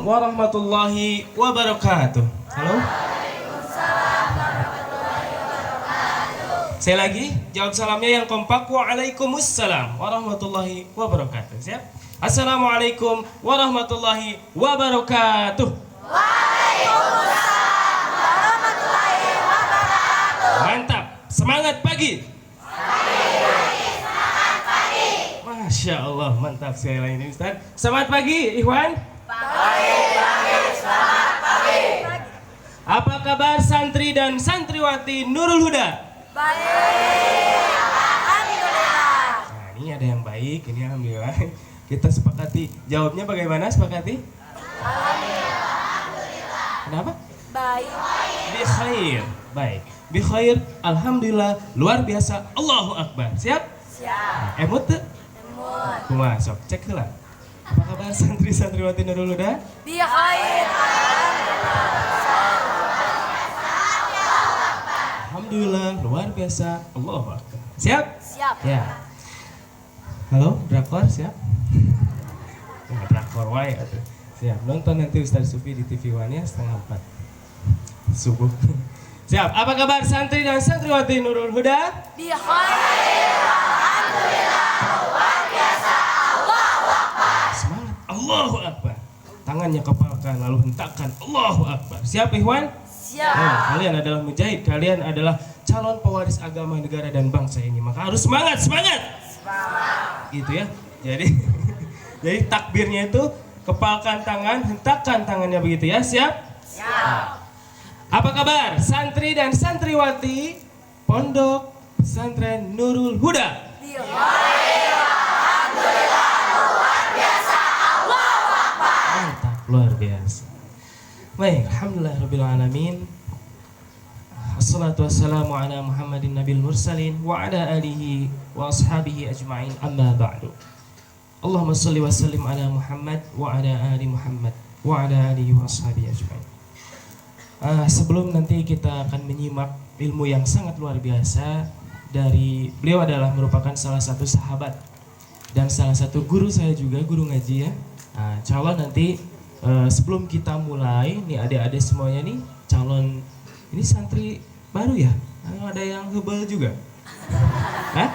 warahmatullahi wabarakatuh. Halo? Saya lagi jawab salamnya yang kompak. Waalaikumsalam warahmatullahi wabarakatuh. Siap? Assalamualaikum warahmatullahi wabarakatuh. Waalaikumsalam warahmatullahi wabarakatuh. Mantap. Semangat pagi. Semangat pagi. Masya Allah, mantap sekali lagi ini Ustaz. Selamat pagi, Ikhwan. Selamat pagi. Apa kabar santri dan santriwati Nurul Huda? Baik. Alhamdulillah. Nah, ini ada yang baik, ini alhamdulillah. Kita sepakati. Jawabnya bagaimana sepakati? Alhamdulillah. Kenapa? Baik. Bi khair. Baik. Bi khair, alhamdulillah, luar biasa. Allahu Akbar. Siap? Siap. Emut tuh? Emut. Kumaha sok cek heula. Apa kabar santri santriwati Nurul Huda? Bi khair. Alhamdulillah, luar biasa. Allahu Akbar. Siap? Siap. Ya. Halo, drakor siap? Ya, drakor wae atuh. Siap. Nonton nanti Ustaz Sufi di TV One ya 3:30 subuh. Siap. Apa kabar santri dan santriwati Nurul Huda? Bi khair. Alhamdulillah. Luar biasa. Allahu Akbar. Semangat. Allahu Akbar. Tangannya kepalkan lalu hentakkan. Allahu Akbar. Siap, Ikhwan? Siap. Nah, kalian adalah mujahid, kalian adalah calon pewaris agama negara dan bangsa ini. Maka harus semangat, semangat. Gitu ya. Jadi jadi takbirnya itu kepalkan tangan, hentakkan tangannya begitu ya. Siap? Siap. Apa kabar santri dan santriwati Pondok Pesantren Nurul Huda? Bi khair. Alhamdulillah. Luar biasa. Allahu Akbar. Mantap, luar biasa. Baik, alhamdulillah rabbil alamin. Assalatu wassalamu ala Muhammadin nabil mursalin wa ala alihi wa ashabihi ajma'in, amma ba'du. Allahumma shalli wa sallim ala Muhammad wa ala ali Muhammad wa ala alihi wa ashabihi ajma'in. Sebelum nanti kita akan menyimak ilmu yang sangat luar biasa dari beliau, adalah merupakan salah satu sahabat dan salah satu guru saya juga, guru ngaji ya. Insya Allah nanti sebelum kita mulai, nih adik-adik semuanya nih calon, ini santri baru ya? Ada yang hebel juga? Hah?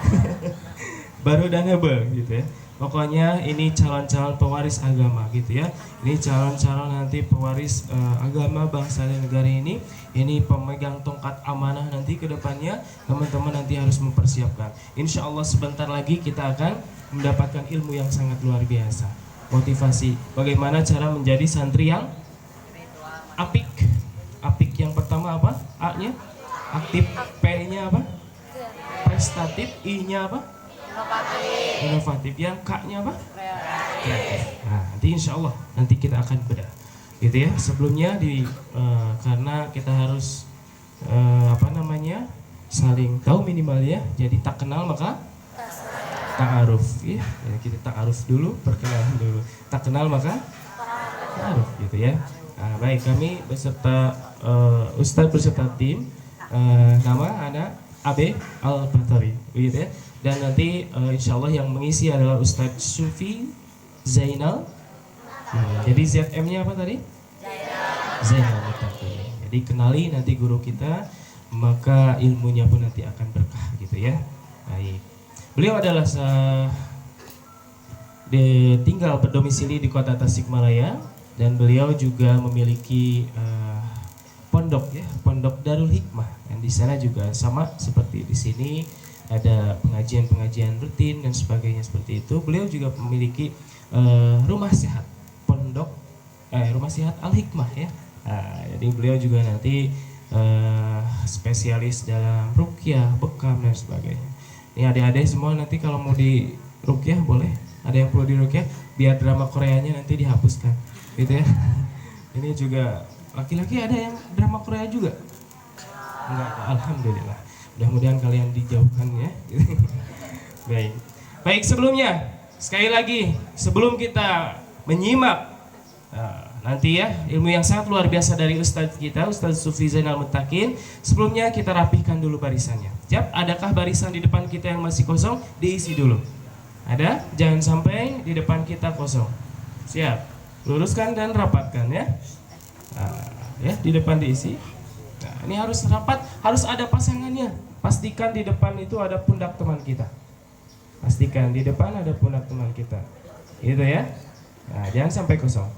Baru dan hebel gitu ya. Pokoknya ini calon-calon pewaris agama gitu ya. Ini calon-calon nanti pewaris agama bangsa dan negara ini. Ini pemegang tongkat amanah nanti ke depannya. Teman-teman nanti harus mempersiapkan. Insya Allah sebentar lagi kita akan mendapatkan ilmu yang sangat luar biasa. Motivasi bagaimana cara menjadi santri yang apik. Apik yang pertama apa? A-nya aktif, P-nya apa? Prestatif, I-nya apa? Inovatif. Yang K-nya apa? Kreatif. Nah, nanti insya Allah nanti kita akan bedah gitu ya. Sebelumnya karena kita harus saling tahu minimal ya. Jadi tak kenal maka ta'aruf ya. Jadi kita ta'aruf dulu, perkenalan dulu. Tak kenal maka ta'aruf gitu ya. Nah, baik, kami beserta Ustadz beserta tim, nama anak AB Al-Batari gitu ya. Dan nanti insya Allah yang mengisi adalah Ustadz Sufi Zainal. Jadi ZM-nya apa tadi? Zainal Mutaqi. Jadi kenali nanti guru kita, maka ilmunya pun nanti akan berkah gitu ya. Baik. Beliau adalah tinggal berdomisili di kota Tasikmalaya, dan beliau juga memiliki pondok ya, pondok Darul Hikmah. Dan di sana juga sama seperti di sini, ada pengajian-pengajian rutin dan sebagainya seperti itu. Beliau juga memiliki rumah sehat, pondok rumah sehat Al Hikmah ya. Jadi beliau juga nanti spesialis dalam ruqyah, bekam dan sebagainya. Ini adik-adik semua nanti kalau mau di ruqyah boleh, ada yang perlu di ruqyah biar drama Koreanya nanti dihapuskan, gitu ya. Ini juga laki-laki ada yang drama Korea juga? Enggak, alhamdulillah. Mudah-mudahan kalian dijauhkan ya. Baik. Baik, sebelumnya sekali lagi sebelum kita menyimak nanti ya ilmu yang sangat luar biasa dari Ustadz kita, Ustadz Sufi Zainal Mutaqin, sebelumnya kita rapihkan dulu barisannya. Siap? Adakah barisan di depan kita yang masih kosong? Diisi dulu. Ada? Jangan sampai di depan kita kosong. Siap? Luruskan dan rapatkan ya. Nah, ya di depan diisi. Nah, ini harus rapat, harus ada pasangannya. Pastikan di depan itu ada pundak teman kita. Pastikan di depan ada pundak teman kita. Gitu ya. Nah, jangan sampai kosong.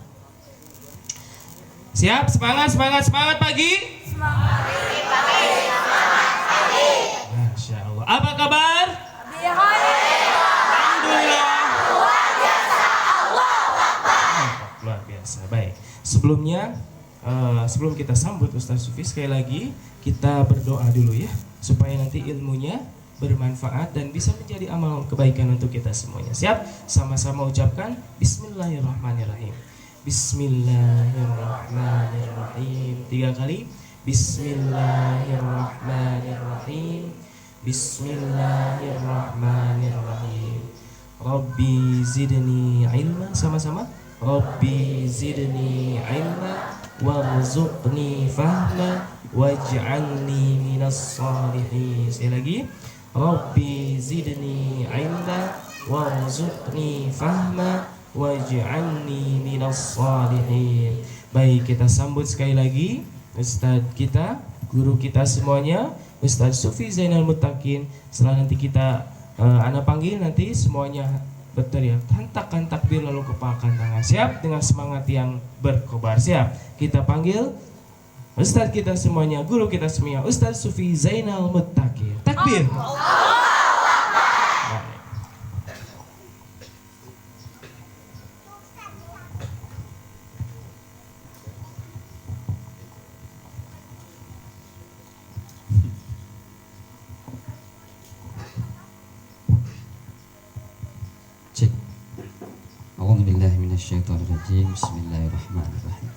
Siap, semangat, semangat, semangat pagi. Masya Allah. Apa kabar? Alhamdulillah. Luar biasa. Baik. Sebelumnya, sebelum kita sambut Ustaz Sufi, sekali lagi kita berdoa dulu ya, supaya nanti ilmunya bermanfaat dan bisa menjadi amal kebaikan untuk kita semuanya. Siap? Sama-sama ucapkan Bismillahirrahmanirrahim. Bismillahirrahmanirrahim. 3 kali. Bismillahirrahmanirrahim. Bismillahirrahmanirrahim. Rabbi zidni ilma. Sama-sama. Rabbi zidni ilma warzuqni fahma waj'alni minas salihin. Sekali lagi. Rabbi zidni ilma warzuqni fahma waj'alni minas salihin. Baik, kita sambut sekali lagi Ustadz kita, guru kita semuanya, Ustadz Sufi Zainal Muttaqin. Setelah nanti kita ana panggil, nanti semuanya berteriak hantakkan takbir lalu kepalkan tangan. Siap? Dengan semangat yang berkobar. Siap? Kita panggil Ustadz kita semuanya, guru kita semuanya, Ustadz Sufi Zainal Muttaqin. Takbir. Cek. A'udzubillahi minasyaitonirrajim. Bismillahirrahmanirrahim.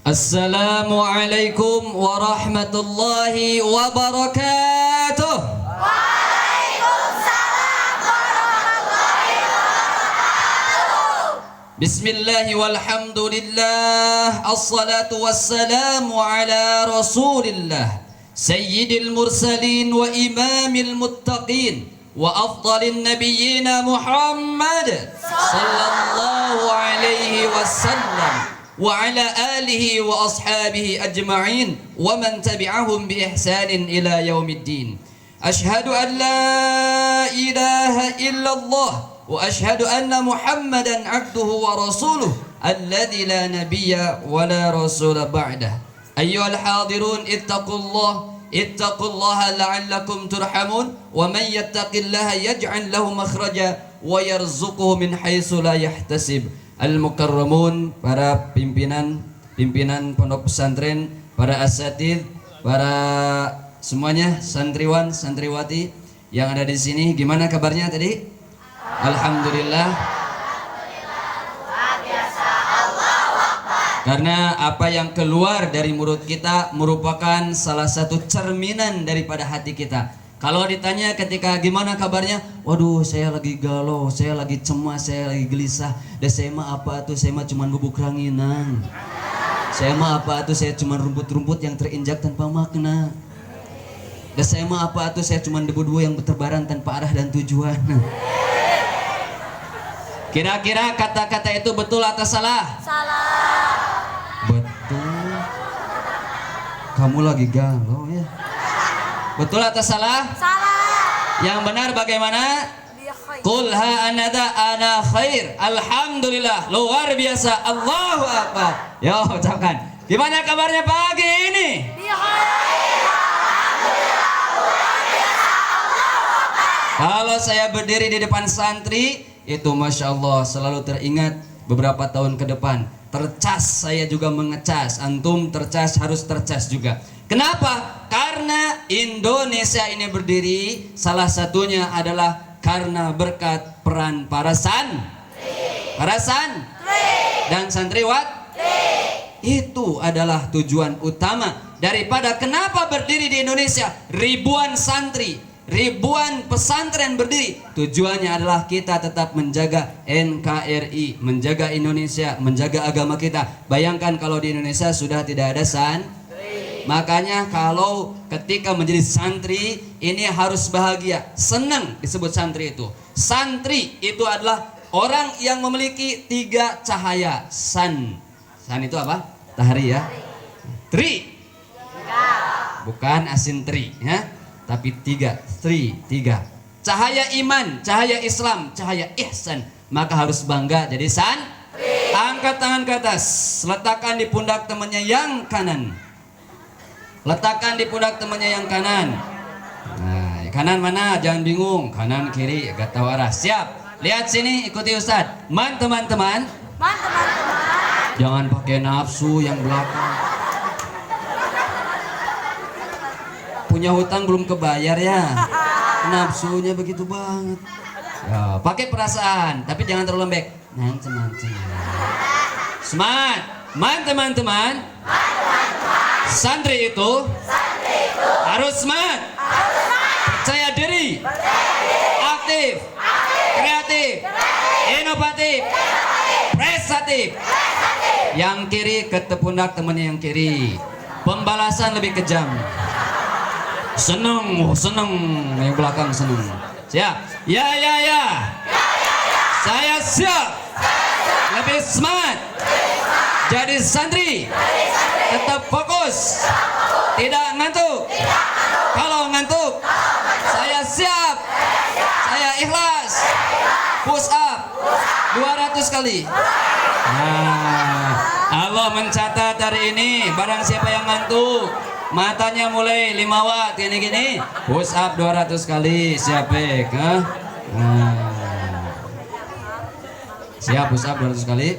Assalamualaikum warahmatullahi wabarakatuh. Waalaikumsalam warahmatullahi wabarakatuh. Bismillahi walhamdulillah. Assalatu wassalamu ala rasulillah sayyidil mursalin wa imamil muttaqin wa afdalin nabiyyina Muhammad sallallahu alaihi wasallam wa ala alihi wa ashabihi ajma'in wa man tabi'ahum bi ihsanin ila yaumiddin. Ashhadu an la ilaha illallah wa ashhadu anna Muhammadan abduhu wa rasuluh alladzi la nabiyya wa la rasula ba'dah. Ayyuhal hadirun ittaqullaha la'allakum turhamun wa man yattaqillaha yaj'al lahu makhraja wa yarzuquhu min haitsu la yahtasib. Al-mukarramun, para pimpinan pondok pesantren, para asatidz, para semuanya santriwan, santriwati yang ada di sini, gimana kabarnya tadi? Alhamdulillah. Karena apa yang keluar dari mulut kita merupakan salah satu cerminan daripada hati kita. Kalau ditanya ketika gimana kabarnya, waduh saya lagi galau, saya lagi cemas, saya lagi gelisah. Dan saya mah apa tuh, saya mah cuma bubuk ranginang. Saya mah apa tuh, saya cuma rumput-rumput yang terinjak tanpa makna. Dan saya mah apa tuh, saya cuma debu-debu yang berterbaran tanpa arah dan tujuan. Kira-kira kata-kata itu betul atau salah? Salah. Betul. Kamu lagi galau ya? Betul atau salah? Salah. Yang benar bagaimana? Qul ha ana khair. Alhamdulillah, luar biasa. Allahu akbar. Yo, ucapkan. Gimana kabarnya pagi ini? Kalau saya berdiri di depan santri, itu Masya Allah selalu teringat beberapa tahun ke depan. Tercas, saya juga mengecas. Antum tercas, harus tercas juga. Kenapa? Karena Indonesia ini berdiri, salah satunya adalah karena berkat peran para dan santriwat. Itu adalah tujuan utama daripada kenapa berdiri di Indonesia ribuan santri, ribuan pesantren berdiri. Tujuannya adalah kita tetap menjaga NKRI, menjaga Indonesia, menjaga agama kita. Bayangkan kalau di Indonesia sudah tidak ada makanya kalau ketika menjadi santri ini harus bahagia, senang disebut santri itu. Santri itu adalah orang yang memiliki 3 cahaya. Sun itu apa? Matahari ya. Tri, bukan asin tri ya, tapi 3. Cahaya iman, cahaya Islam, cahaya ihsan. Maka harus bangga jadi santri. Angkat tangan ke atas, letakkan di pundak temannya yang kanan. Letakkan di pundak temannya yang kanan. Nah, kanan mana? Jangan bingung. Kanan kiri agak tahu arah. Siap. Lihat sini, ikuti Ustadz. Teman-teman. Jangan pakai nafsu yang belakang. Punya hutang belum kebayar ya. Nafsunya begitu banget. Ya, pakai perasaan, tapi jangan terlalu lembek. Teman-teman. Semangat. Teman-teman. Santri itu harus semangat, percaya diri, aktif, kreatif, inovatif, prestatif. Yang kiri ke pundak temannya yang kiri. Pembalasan lebih kejam. Seneng, yang belakang seneng. Siap? Ya. Saya siap. Lebih semangat. Jadi santri. Tetap fokus. Tidak ngantuk. Kalau ngantuk, saya siap. Saya ikhlas. Push up 200 kali. Nah, Allah mencatat hari ini barang siapa yang ngantuk, matanya mulai 5 watt gini, push up 200 kali. Siap, Bek? Nah. Siap push up 200 kali.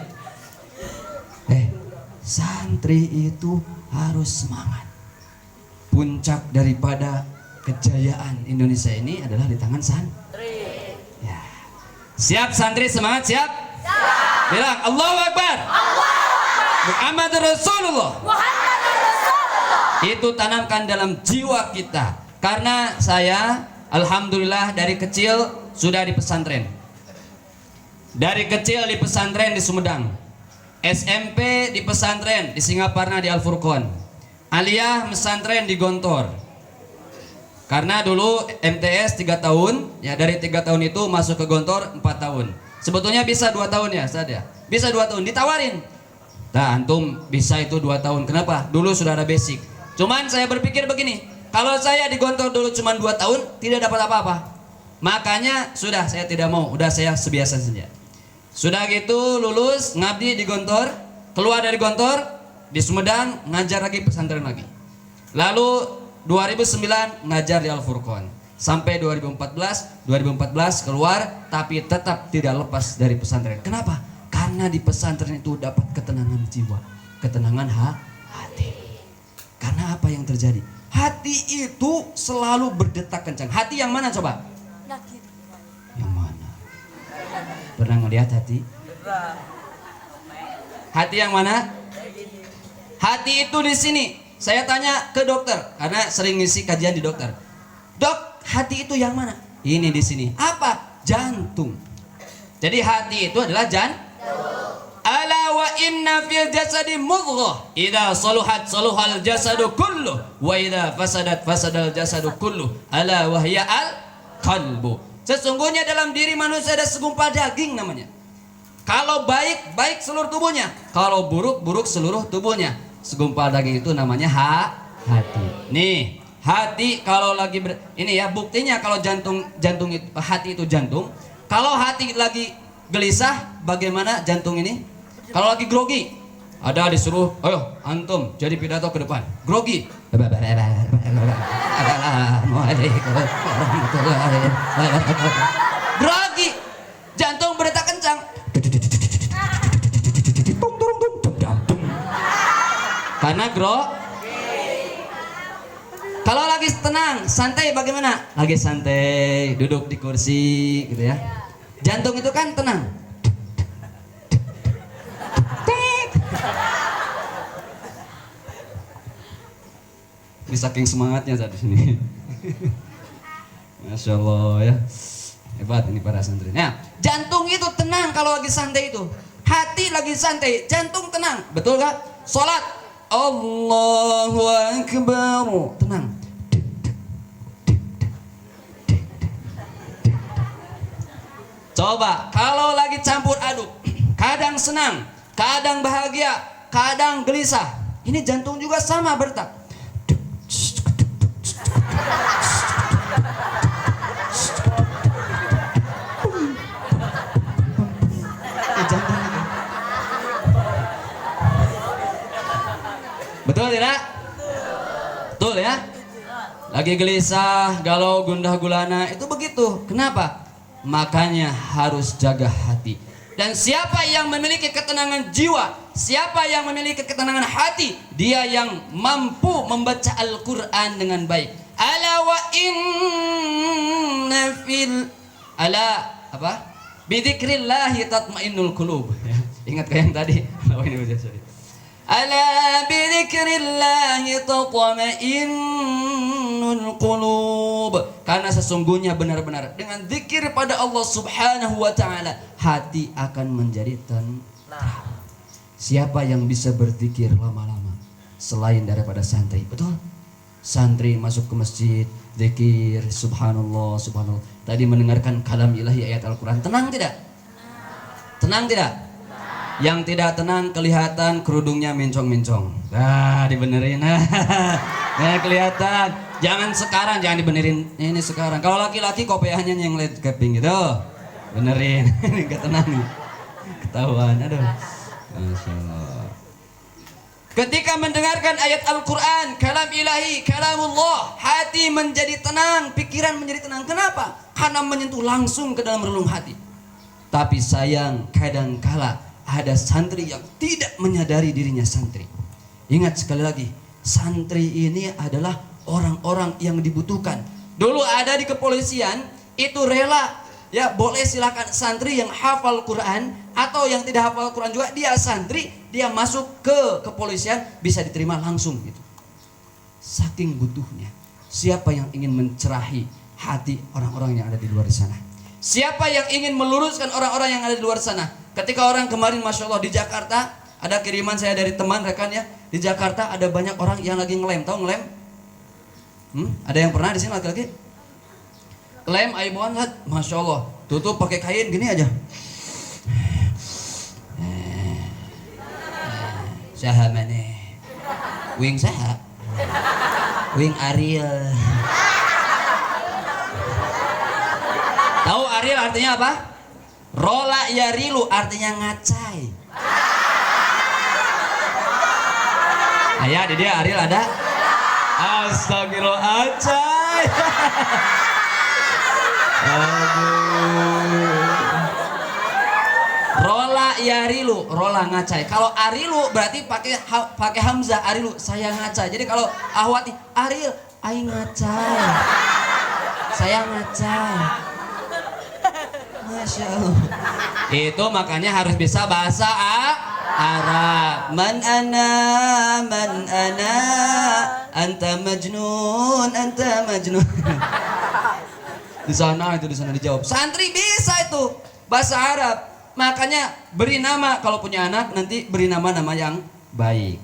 Santri itu harus semangat. Puncak daripada kejayaan Indonesia ini adalah di tangan santri. Ya. Siap santri, semangat, siap? Bilang Allahu Akbar. Muhammad Rasulullah. Itu tanamkan dalam jiwa kita. Karena saya alhamdulillah dari kecil sudah di pesantren. Dari kecil di pesantren di Sumedang. SMP di pesantren di Singaparna di Al-Furqon. Aliyah pesantren di Gontor. Karena dulu MTS 3 tahun, ya dari 3 tahun itu masuk ke Gontor 4 tahun. Sebetulnya bisa 2 tahun ya, Ustaz ya. Bisa 2 tahun, ditawarin. Nah, antum bisa itu 2 tahun. Kenapa? Dulu sudah ada basic. Cuman saya berpikir begini, kalau saya di Gontor dulu cuma 2 tahun, tidak dapat apa-apa. Makanya sudah saya tidak mau, udah saya sebiasa saja. Sudah gitu lulus ngabdi di Gontor, keluar dari Gontor di Sumedang ngajar lagi pesantren lagi. Lalu 2009 ngajar di Al-Furqon sampai 2014 keluar, tapi tetap tidak lepas dari pesantren. Kenapa? Karena di pesantren itu dapat ketenangan jiwa, ketenangan hati. Karena apa yang terjadi? Hati itu selalu berdetak kencang. Hati yang mana coba? Yang mana? Pernah ngelihat hati? Hati yang mana? Hati itu di sini. Saya tanya ke dokter karena sering ngisi kajian di dokter. Dok, hati itu yang mana? Ini di sini. Apa? Jantung. Jadi hati itu adalah jantung. Ala wa inna fil jasadi mudghah. Idza saluhat saluhal jasadu kulluh wa idza fasadat fasadal jasadu kulluh. Ala wa hiya al qalbu. Sesungguhnya dalam diri manusia ada segumpal daging namanya. Kalau baik, baik seluruh tubuhnya. Kalau buruk, buruk seluruh tubuhnya. Segumpal daging itu namanya hati. Nih, hati kalau lagi ini ya buktinya kalau jantung itu, hati itu jantung. Kalau hati lagi gelisah, bagaimana jantung ini? Kalau lagi grogi, ada disuruh, ayo antum jadi pidato ke depan. Grogi. Grogi, jantung berdetak kencang. Karena kalau lagi tenang, santai bagaimana? Lagi santai, duduk di kursi gitu ya. Jantung itu kan tenang. Ini saking semangatnya saat sini. Masya Allah ya. Hebat ini para santri. Nah, jantung itu tenang kalau lagi santai itu. Hati lagi santai, jantung tenang. Betul gak? Sholat. Allahu Akbar. Tenang. Coba kalau lagi campur aduk, kadang senang, kadang bahagia, kadang gelisah. Ini jantung juga sama bertak. Jantung itu. Betul tidak? Betul ya? Lagi gelisah, galau, gundah gulana, itu begitu. Kenapa? Makanya harus jaga hati. Dan siapa yang memiliki ketenangan jiwa, siapa yang memiliki ketenangan hati, dia yang mampu membaca Al-Quran dengan baik. Ala wa inna fil ala apa? Bidzikrillahi tatmainnul qulub. Ingat kayak yang tadi? Oh, ini baca sorry. Ala bidzikrillahi tatmainnul qulub. Karena sesungguhnya benar-benar dengan zikir pada Allah Subhanahu wa taala hati akan menjadi tenang. Siapa yang bisa berzikir lama-lama selain daripada santri? Betul? Santri masuk ke masjid, zikir subhanallah, subhanallah. Tadi mendengarkan kalam ilahi ayat Al-Qur'an, tenang tidak? Tenang tidak? Yang tidak tenang kelihatan kerudungnya mincong-mincong. Nah, dibenerin. Nah, kelihatan. Jangan sekarang, jangan dibenerin. Ini sekarang. Kalau laki-laki kopiahnya yang led caping gitu. Benerin. Ini gak tenang nih. Ketahuan. Aduh. Masya Allah. Ketika mendengarkan ayat Al-Quran, kalam ilahi, kalamullah, hati menjadi tenang, pikiran menjadi tenang. Kenapa? Karena menyentuh langsung ke dalam relung hati. Tapi sayang, kadangkala ada santri yang tidak menyadari dirinya santri. Ingat sekali lagi, santri ini adalah orang-orang yang dibutuhkan. Dulu ada di kepolisian, itu rela, ya boleh silakan santri yang hafal Quran atau yang tidak hafal Quran juga, dia santri, dia masuk ke kepolisian bisa diterima langsung gitu. Saking butuhnya. Siapa yang ingin mencerahi hati orang-orang yang ada di luar sana? Siapa yang ingin meluruskan orang-orang yang ada di luar sana? Ketika orang kemarin Masya Allah di Jakarta, ada kiriman saya dari teman rekan ya, di Jakarta ada banyak orang yang lagi ngelem. Tahu ngelem? Ada yang pernah di sini laki-laki? Lem aibuan, Masya Allah, tutup pakai kain gini aja. Saha maneh? Wing saha? Wing Ariel. Tahu Ariel artinya apa? Rola yarilu artinya ngacai. Ayah di dia Ariel ada? Astagfirullah, acai. Aduh. Rola yarilu, rola ngacai. Kalau arilu berarti pakai hamzah, arilu saya ngacai. Jadi kalau ahwati Ariel, ai ngacai. Saya ngacai. Masya Allah. Itu makanya harus bisa bahasa Arab. Man ana, anta majnun, anta majnun. Di sana dijawab. Santri bisa itu bahasa Arab. Makanya beri nama kalau punya anak, nanti beri nama yang baik.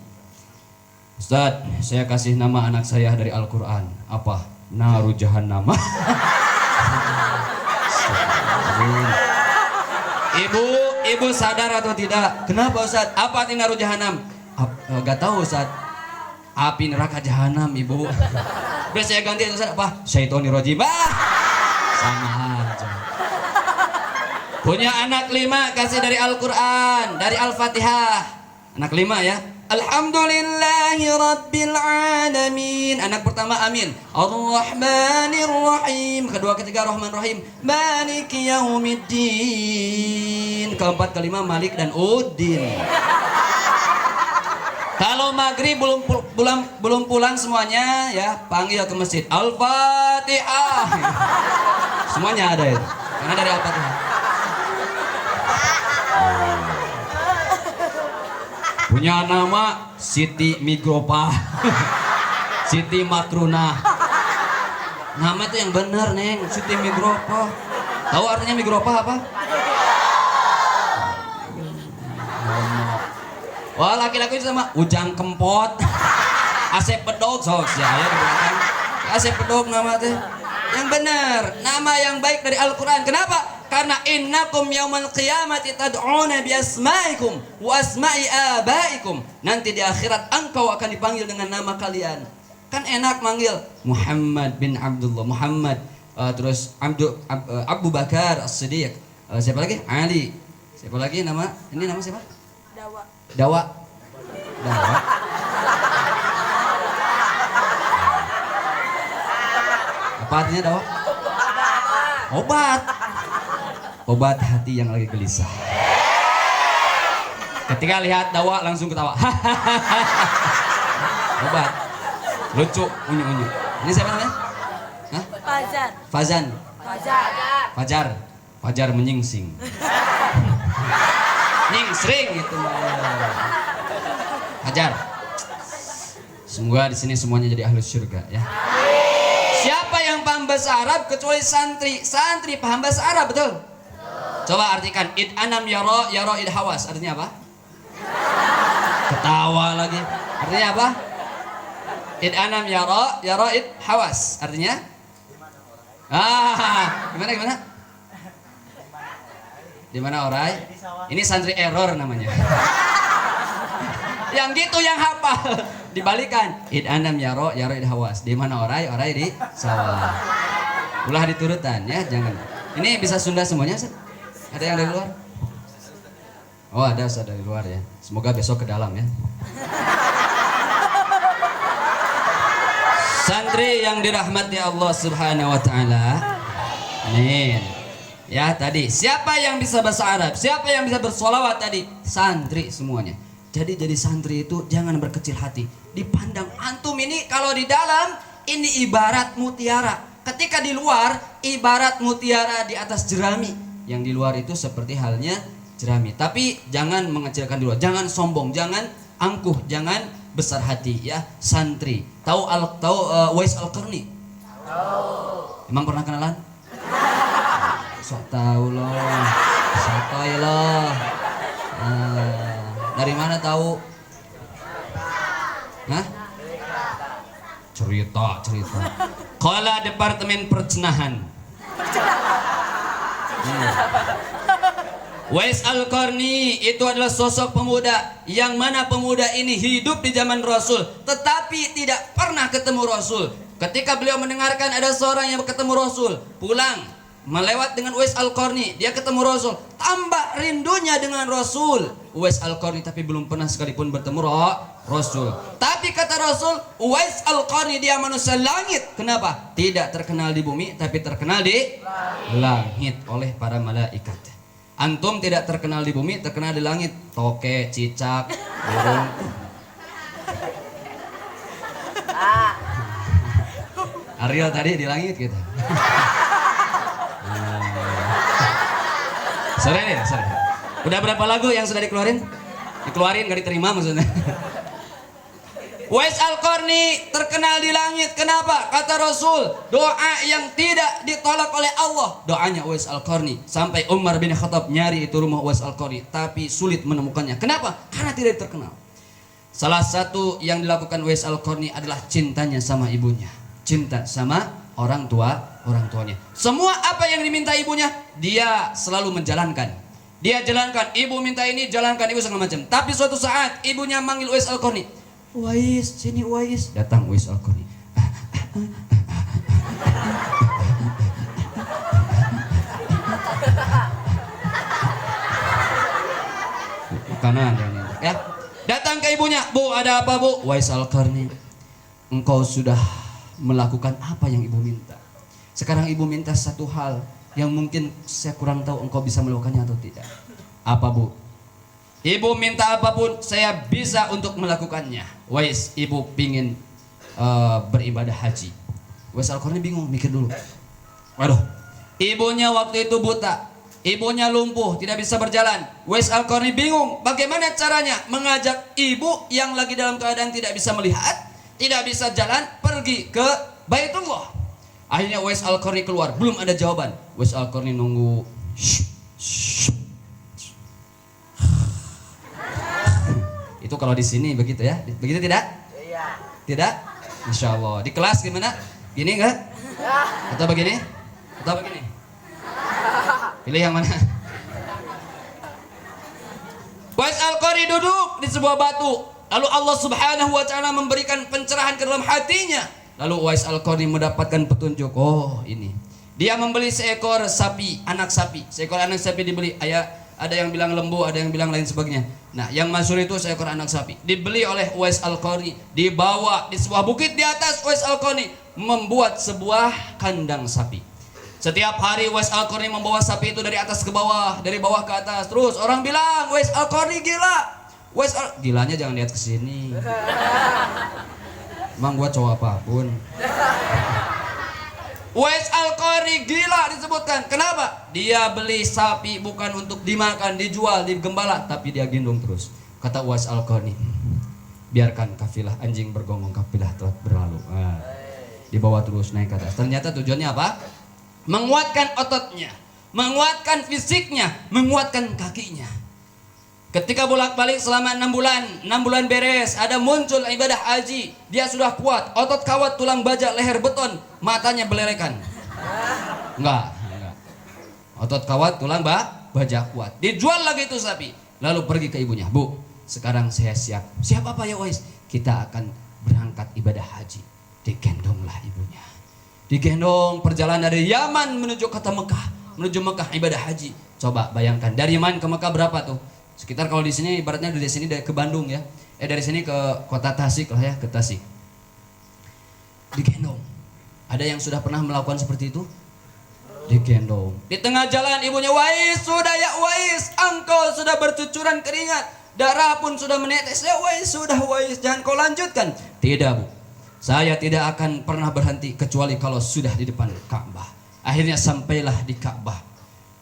Ustaz, saya kasih nama anak saya dari Al-Quran. Apa? Naru Jahannam. Ibu sadar atau tidak? Kenapa Ustaz? Apa arti naru Jahannam? Gak tahu Ustaz. Api neraka Jahannam, Ibu. Udah saya ganti Ustaz apa? Syaitonir rajim. Sama aja. Punya anak 5 kasih dari Al-Quran, dari Al-Fatihah. Anak 5 ya. Alhamdulillahi Rabbil Alamin. Anak pertama amin. Ar-Rahmanir Rahim. Kedua ketiga Rahman Rahim. Maliki Yaumiddin. Keempat kelima Malik dan Uddin. Kalau maghrib belum pulang semuanya ya, panggil ke masjid. Al-Fatihah. Semuanya ada itu. Karena dari Al-Fatihah. Punya nama Siti Migropa. Siti Makruna. Nama itu yang benar, Neng. Siti Migropa. Tahu artinya Migropa apa? Wah, laki-laki sama Ujang Kempot. Asep Pedog sok ya di belakang. Asep Pedog nama teh. Yang benar, nama yang baik dari Al-Quran. Kenapa? Karena innakum yaumal qiyamati tad'una bi asma'ikum wa asma'i abaikum. Nanti di akhirat engkau akan dipanggil dengan nama kalian. Kan enak manggil Muhammad bin Abdullah, Muhammad, terus Abu Bakar As-Siddiq, siapa lagi? Ali. Siapa lagi nama? Ini nama siapa? Dawa. Dawa. Apa artinya dawa? Obat hati yang lagi gelisah. Ketika lihat dawa langsung ketawa. Obat. Lucu, unyu-unyu. Ini siapa namanya? Hah? Fajar. Fajar menyingsing. Nyingsring gitu. Fajar. Semoga di sini semuanya jadi ahli surga ya. Siapa yang paham bahasa Arab kecuali santri? Santri paham bahasa Arab, betul? Coba artikan id anam yara id hawas. Artinya apa? Ketawa lagi. Artinya apa? Id anam yara id hawas. Artinya? Gimana? Di mana orai? Ini santri error namanya. Yang gitu yang hafal. Dibalikan. Id anam yara id hawas. Di mana orai di sawah. Ulah diturutan ya, jangan. Ini bisa Sunda semuanya, Ustaz? Ada yang dari luar? Oh, ada Ustaz dari luar ya. Semoga besok ke dalam ya. Santri yang dirahmati Allah Subhanahu wa taala. Amin. Ya, tadi siapa yang bisa bahasa Arab? Siapa yang bisa bersolawat tadi? Santri semuanya. Jadi santri itu jangan berkecil hati. Dipandang antum ini kalau di dalam ini ibarat mutiara. Ketika di luar ibarat mutiara di atas jerami. Yang di luar itu seperti halnya jerami. Tapi jangan mengecilkan di luar. Jangan sombong, jangan angkuh, jangan besar hati ya. Santri. Tahu Uwais Al-Qarni? Tahu. Emang pernah kenalan? Sok tahu loh. Sotoy loh. Dari mana tahu? Hah? Cerita. Kala Departemen Percenahan. Uwais Al-Qarni itu adalah sosok pemuda yang mana pemuda ini hidup di zaman Rasul tetapi tidak pernah ketemu Rasul. Ketika beliau mendengarkan ada seorang yang ketemu Rasul, pulang melewat dengan Uwais Al-Qarni, dia ketemu Rasul, tambah rindunya dengan Rasul. Uwais Al-Qarni tapi belum pernah sekalipun bertemu Rasul. Tapi kata Rasul, Uwais Al-Qarni dia manusia langit. Kenapa? Tidak terkenal di bumi tapi terkenal di langit oleh para malaikat. Antum tidak terkenal di bumi, terkenal di langit. Toke, cicak, burung. Ariel tadi di langit gitu. Sorry. Udah berapa lagu yang sudah dikeluarin? Dikeluarin gak diterima maksudnya. Uwais Al-Qarni terkenal di langit. Kenapa? Kata Rasul, doa yang tidak ditolak oleh Allah, doanya Uwais Al-Qarni. Sampai Umar bin Khattab nyari itu rumah Uwais Al-Qarni, tapi sulit menemukannya. Kenapa? Karena tidak terkenal. Salah satu yang dilakukan Uwais Al-Qarni adalah cintanya sama ibunya. Cinta sama orang tuanya. Semua apa yang diminta ibunya, dia selalu menjalankan. Dia jalankan, ibu minta ini, jalankan, ibu segala macam. Tapi suatu saat ibunya manggil Uwais Al-Qarni. Uwais, sini Uwais. Datang Uwais Al-Qarni. Makanan ya. Datang ke ibunya, Bu, ada apa, Bu? Uwais Al-Qarni, engkau sudah melakukan apa yang ibu minta. Sekarang ibu minta satu hal yang mungkin saya kurang tahu engkau bisa melakukannya atau tidak. Apa, Bu? Ibu minta apapun saya bisa untuk melakukannya. Uwais, ibu pingin beribadah haji. Uwais Al-Qarni bingung, mikir dulu. Waduh, ibunya waktu itu buta, ibunya lumpuh, tidak bisa berjalan. Uwais Al-Qarni bingung bagaimana caranya mengajak ibu yang lagi dalam keadaan tidak bisa melihat, tidak bisa jalan, pergi ke Baitullah. Akhirnya Uwais Al-Qarni keluar, belum ada jawaban. Uwais Al-Qarni nunggu. Itu kalau di sini begitu ya, begitu tidak? Iya. Tidak? Insya Allah. Di kelas gimana? Gini enggak? Atau begini? Atau begini? Pilih yang mana? Uwais Al-Qarni duduk di sebuah batu. Lalu Allah Subhanahu wa taala memberikan pencerahan ke dalam hatinya. Lalu Uwais Al-Qarni mendapatkan petunjuk. Oh, ini. Dia membeli seekor sapi, anak sapi. Seekor anak sapi dibeli. Ada yang bilang lembu, ada yang bilang lain sebagainya. Nah, yang masyhur itu seekor anak sapi. Dibeli oleh Uwais Al-Qarni, dibawa di sebuah bukit di atas. Uwais Al-Qarni membuat sebuah kandang sapi. Setiap hari Uwais Al-Qarni membawa sapi itu dari atas ke bawah, dari bawah ke atas. Terus orang bilang, Uwais Al-Qarni gila. Gilanya jangan lihat ke sini. Emang gua cowok apapun. Uwais Al-Qarni gila disebutkan. Kenapa? Dia beli sapi bukan untuk dimakan, dijual, digembala, tapi dia gendong terus. Kata Uwais Al-Qarni, biarkan kafilah anjing bergonggong, kafilah telah berlalu. Nah, dibawa terus naik ke atas. Ternyata tujuannya apa? Menguatkan ototnya, menguatkan fisiknya, menguatkan kakinya. Ketika bolak-balik selama 6 bulan beres, ada muncul ibadah haji, dia sudah kuat, otot kawat, tulang baja, leher beton, matanya belelekan. Enggak. Otot kawat, tulang baja kuat. Dijual lagi itu sapi. Lalu pergi ke ibunya, Bu, sekarang saya siap. Siap apa ya Uwais? Kita akan berangkat ibadah haji. Digendonglah ibunya. Digendong perjalanan dari Yaman menuju kota Mekah, menuju Mekah ibadah haji. Coba bayangkan dari Yaman ke Mekah berapa tuh? Sekitar kalau di sini ibaratnya dari sini ke Bandung ya. Dari sini ke kota Tasik lah ya, ke Tasik. Digendong. Ada yang sudah pernah melakukan seperti itu? Digendong. Di tengah jalan ibunya, Uwais, sudah ya Uwais, engkau sudah bercucuran keringat, darah pun sudah menetes. Ya Uwais, sudah Uwais, jangan kau lanjutkan. Tidak Bu, saya tidak akan pernah berhenti kecuali kalau sudah di depan Ka'bah. Akhirnya sampailah di Ka'bah,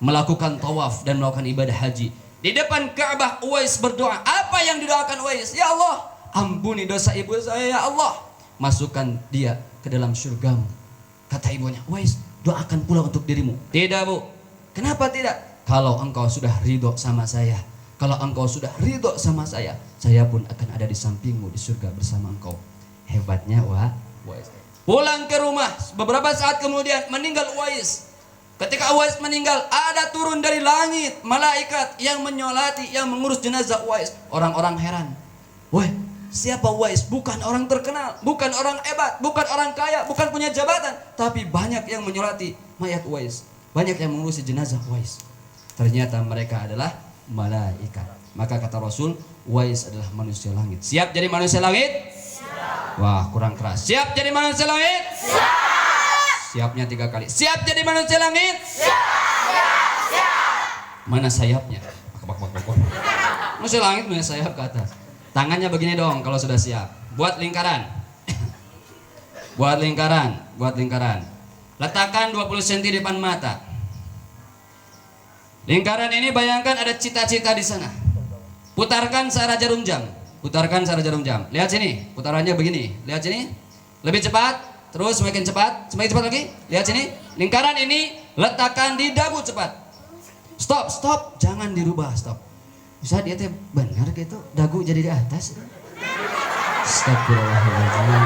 melakukan tawaf dan melakukan ibadah haji. Di depan Ka'bah Uwais berdoa. Apa yang didoakan Uwais? Ya Allah, ampuni dosa ibu saya ya Allah, masukkan dia ke dalam surgamu. Kata ibunya, Uwais, doakan pula untuk dirimu. Tidak Bu. Kenapa tidak? Kalau engkau sudah ridho sama saya, kalau engkau sudah ridho sama saya pun akan ada di sampingmu di surga bersama engkau. Hebatnya Uwais. Pulang ke rumah, beberapa saat kemudian meninggal Uwais. Ketika Uwais meninggal, ada turun dari langit malaikat yang menyolati, yang mengurus jenazah Uwais. Orang-orang heran. Woi, siapa Uwais? Bukan orang terkenal, bukan orang hebat, bukan orang kaya, bukan punya jabatan, tapi banyak yang menyolati mayat Uwais, banyak yang mengurusi jenazah Uwais. Ternyata mereka adalah malaikat. Maka kata Rasul, Uwais adalah manusia langit. Siap jadi manusia langit? Siap. Wah, kurang keras. Siap jadi manusia langit? Siap. Siapnya 3 kali. Siap jadi manusia langit? Siap. Mana sayapnya? Manusia langit punya sayap ke atas. Tangannya begini dong kalau sudah siap. Buat lingkaran. Buat lingkaran. Letakkan 20 cm di depan mata. Lingkaran ini bayangkan ada cita-cita di sana. Putarkan searah jarum jam. Lihat sini, putarannya begini. Lihat sini. Lebih cepat. Terus semakin cepat lagi. Lihat sini. Lingkaran ini letakkan di dagu cepat. Stop. Jangan dirubah, stop. Bisa dia teh benar gitu, dagu jadi di atas. Astagfirullahaladzim.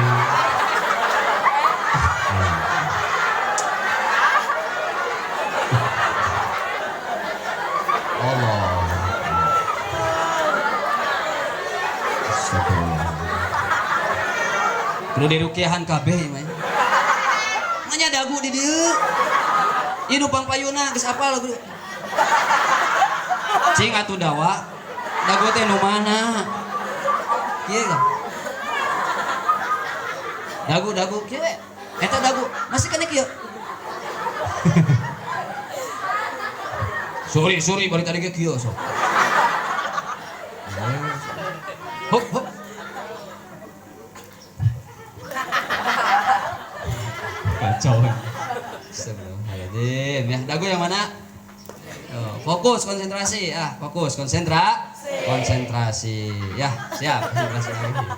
Allah. Perlu dirukiahan kabeh mah. Nya dagu di dieu. Ieu nu pangpayuna geus apal guru. Cing atuh dawa. Dagu teh nu mana? Kieu kan. Dagu kieu we. Eta dagu masih kene kieu. Sorry balik tadi ke kieu sok. Hop. Kacau. Astagfirullahaladzim. Ya, dagu yang mana? Fokus, konsentrasi. Konsentrasi. Ya, siap. Konsentrasi lagi.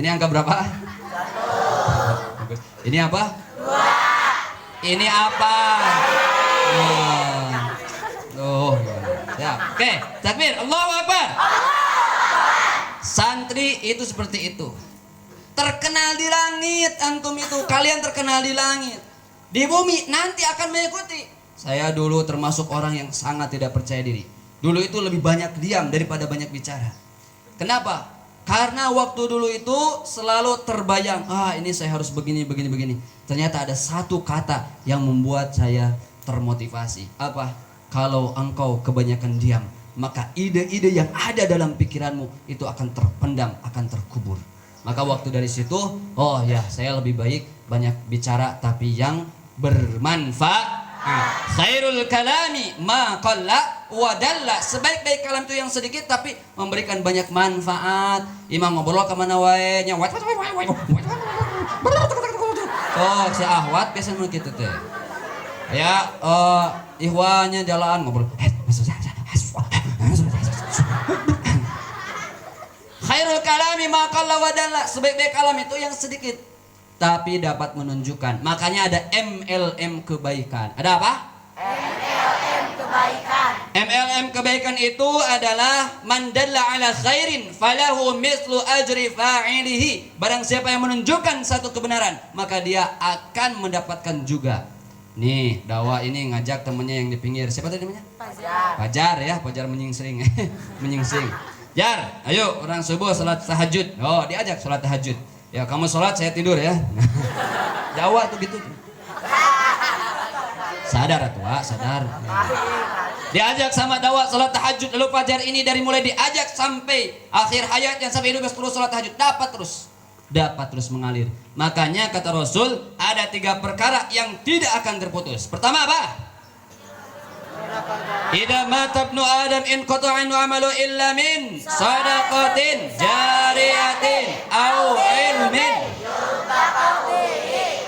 Ini angka berapa? 1. Ini apa? 2. Ini apa? Siap. Oke, takbir. Allahu Akbar. Santri itu seperti itu. Terkenal di langit antum itu, kalian terkenal di langit. Di bumi nanti akan mengikuti saya dulu termasuk orang yang sangat tidak percaya diri. Dulu itu lebih banyak diam daripada banyak bicara. Kenapa? Karena waktu dulu itu selalu terbayang, ini saya harus begini. Ternyata ada satu kata yang membuat saya termotivasi. Apa? Kalau engkau kebanyakan diam, maka ide-ide yang ada dalam pikiranmu itu akan terpendam, akan terkubur. Maka waktu dari situ, saya lebih baik banyak bicara tapi yang bermanfaat. Khairul kalami ma qalla wa dalla. Sebaik-baik kalam itu yang sedikit tapi memberikan banyak manfaat. Imam ngobrol kemana wae nya si ahwat biasa begitu teh. Ya ihwanya jalan ngobrol. Khairul kalami ma qalla wa dalla. Sebaik-baik kalam itu yang sedikit tapi dapat menunjukkan. Makanya ada MLM kebaikan. Ada apa? MLM kebaikan. MLM kebaikan itu adalah man dalla ala khairin falahu mislu ajri fa'ilihi. Barang siapa yang menunjukkan satu kebenaran, maka dia akan mendapatkan juga. Nih, dakwah ini ngajak temennya yang di pinggir. Siapa tadi namanya? Fajar ya, Fajar menyingsing. Menyingsing. Jar, ayo orang subuh salat tahajud. Oh, diajak salat tahajud. Ya kamu sholat saya tidur ya. Jawa tuh gitu. Sadar tuh, sadar. Diajak sama dakwah sholat tahajud. Lalu Fajar ini dari mulai diajak sampai akhir hayatnya sampai hidup terus sholat tahajud. Dapat terus mengalir. Makanya kata Rasul ada 3 perkara yang tidak akan terputus. Pertama apa? Idza mata ibnu Adam in qata'a amalu illa min sadaqatin jariyatin au ilmin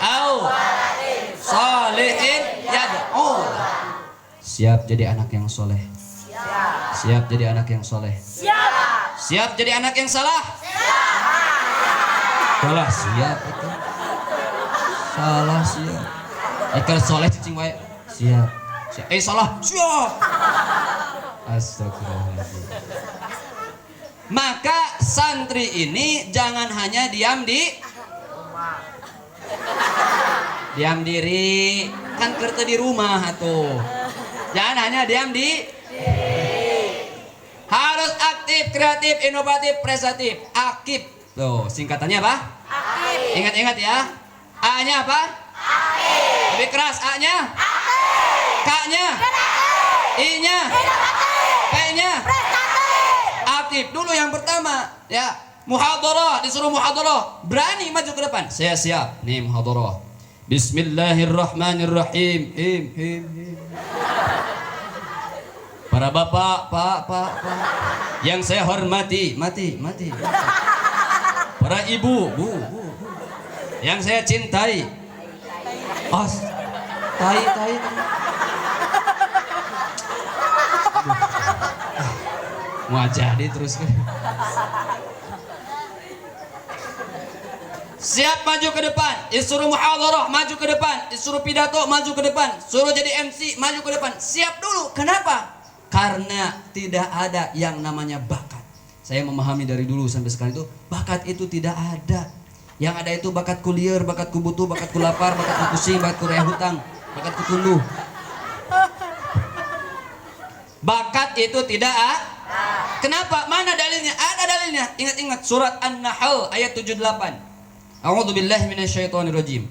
au salihin yad'u. Siap jadi anak yang soleh. Siap jadi anak yang soleh. Siap jadi anak yang salah. Salah siap itu. Salah siap. Ikan soleh cicing wae. Siap. Salah. Siap. Astagfirullahaladzim. Maka santri ini jangan hanya diam di diam diri, kan kerja di rumah tuh. Jangan hanya diam di harus aktif, kreatif, inovatif, prestatif. Aktif. Tuh, singkatannya apa? Aktif. Ingat-ingat ya. A-nya apa? Aktif. Lebih keras A-nya? K-nya? I-nya? P-nya? Aktif. Dulu yang pertama, ya. Muhadharah, disuruh muhadharah. Berani maju ke depan. Saya siap. Nih muhadharah. Bismillahirrahmanirrahim. Para bapak, pak. Yang saya hormati, mati. Para ibu, bu. Yang saya cintai. Tai. Mau jadi terus kan. Siap maju ke depan, disuruh muhadharah maju ke depan, disuruh pidato maju ke depan, suruh jadi MC maju ke depan. Siap dulu. Kenapa? Karena tidak ada yang namanya bakat. Saya memahami dari dulu sampai sekarang itu bakat itu tidak ada. Yang ada itu bakat kulier, bakat kubutuh, bakat kulapar, bakat kupusing, bakat kurea hutang, bakat kutunduh. Bakat itu tidak ada. Kenapa? Mana dalilnya? Ada dalilnya. Ingat-ingat surat An-Nahl ayat 78. A'udzubillahi minasyaitonirrajim.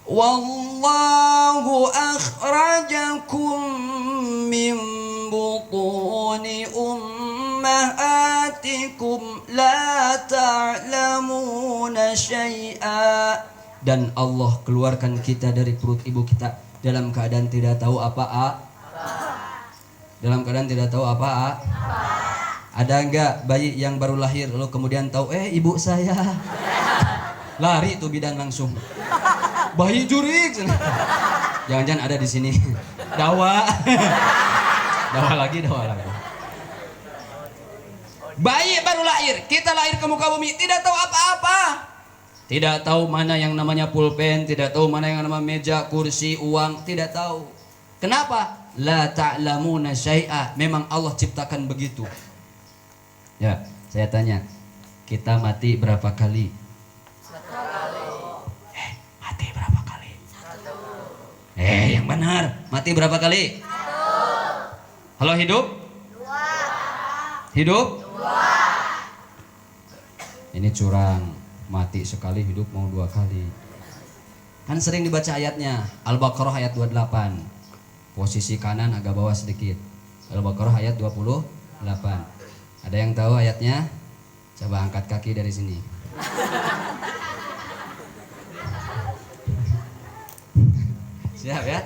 Wallahu akhrajakum min butuni ummahatikum la ta'lamuna syai'a. Dan Allah keluarkan kita dari perut ibu kita dalam keadaan tidak tahu apa. Dalam keadaan tidak tahu apa. Ada enggak bayi yang baru lahir lalu kemudian tahu ibu saya? Lari tuh bidan langsung. Bayi jurik. Jangan-jangan ada di sini. Dawa lagi. Bayi baru lahir, kita lahir ke muka bumi tidak tahu apa-apa. Tidak tahu mana yang namanya pulpen, tidak tahu mana yang namanya meja, kursi, uang, tidak tahu. Kenapa? La ta'lamuna syai'a. Memang Allah ciptakan begitu. Ya, saya tanya, kita mati berapa kali? Mati berapa kali? Yang benar. Mati berapa kali? Halo, hidup? Hidup? Ini curang. Mati sekali, hidup mau 2 kali. Kan sering dibaca ayatnya. Al-Baqarah ayat 28. Posisi kanan agak bawah sedikit. Al-Baqarah ayat 28. Ada yang tahu ayatnya? Coba angkat kaki dari sini. Siap ya?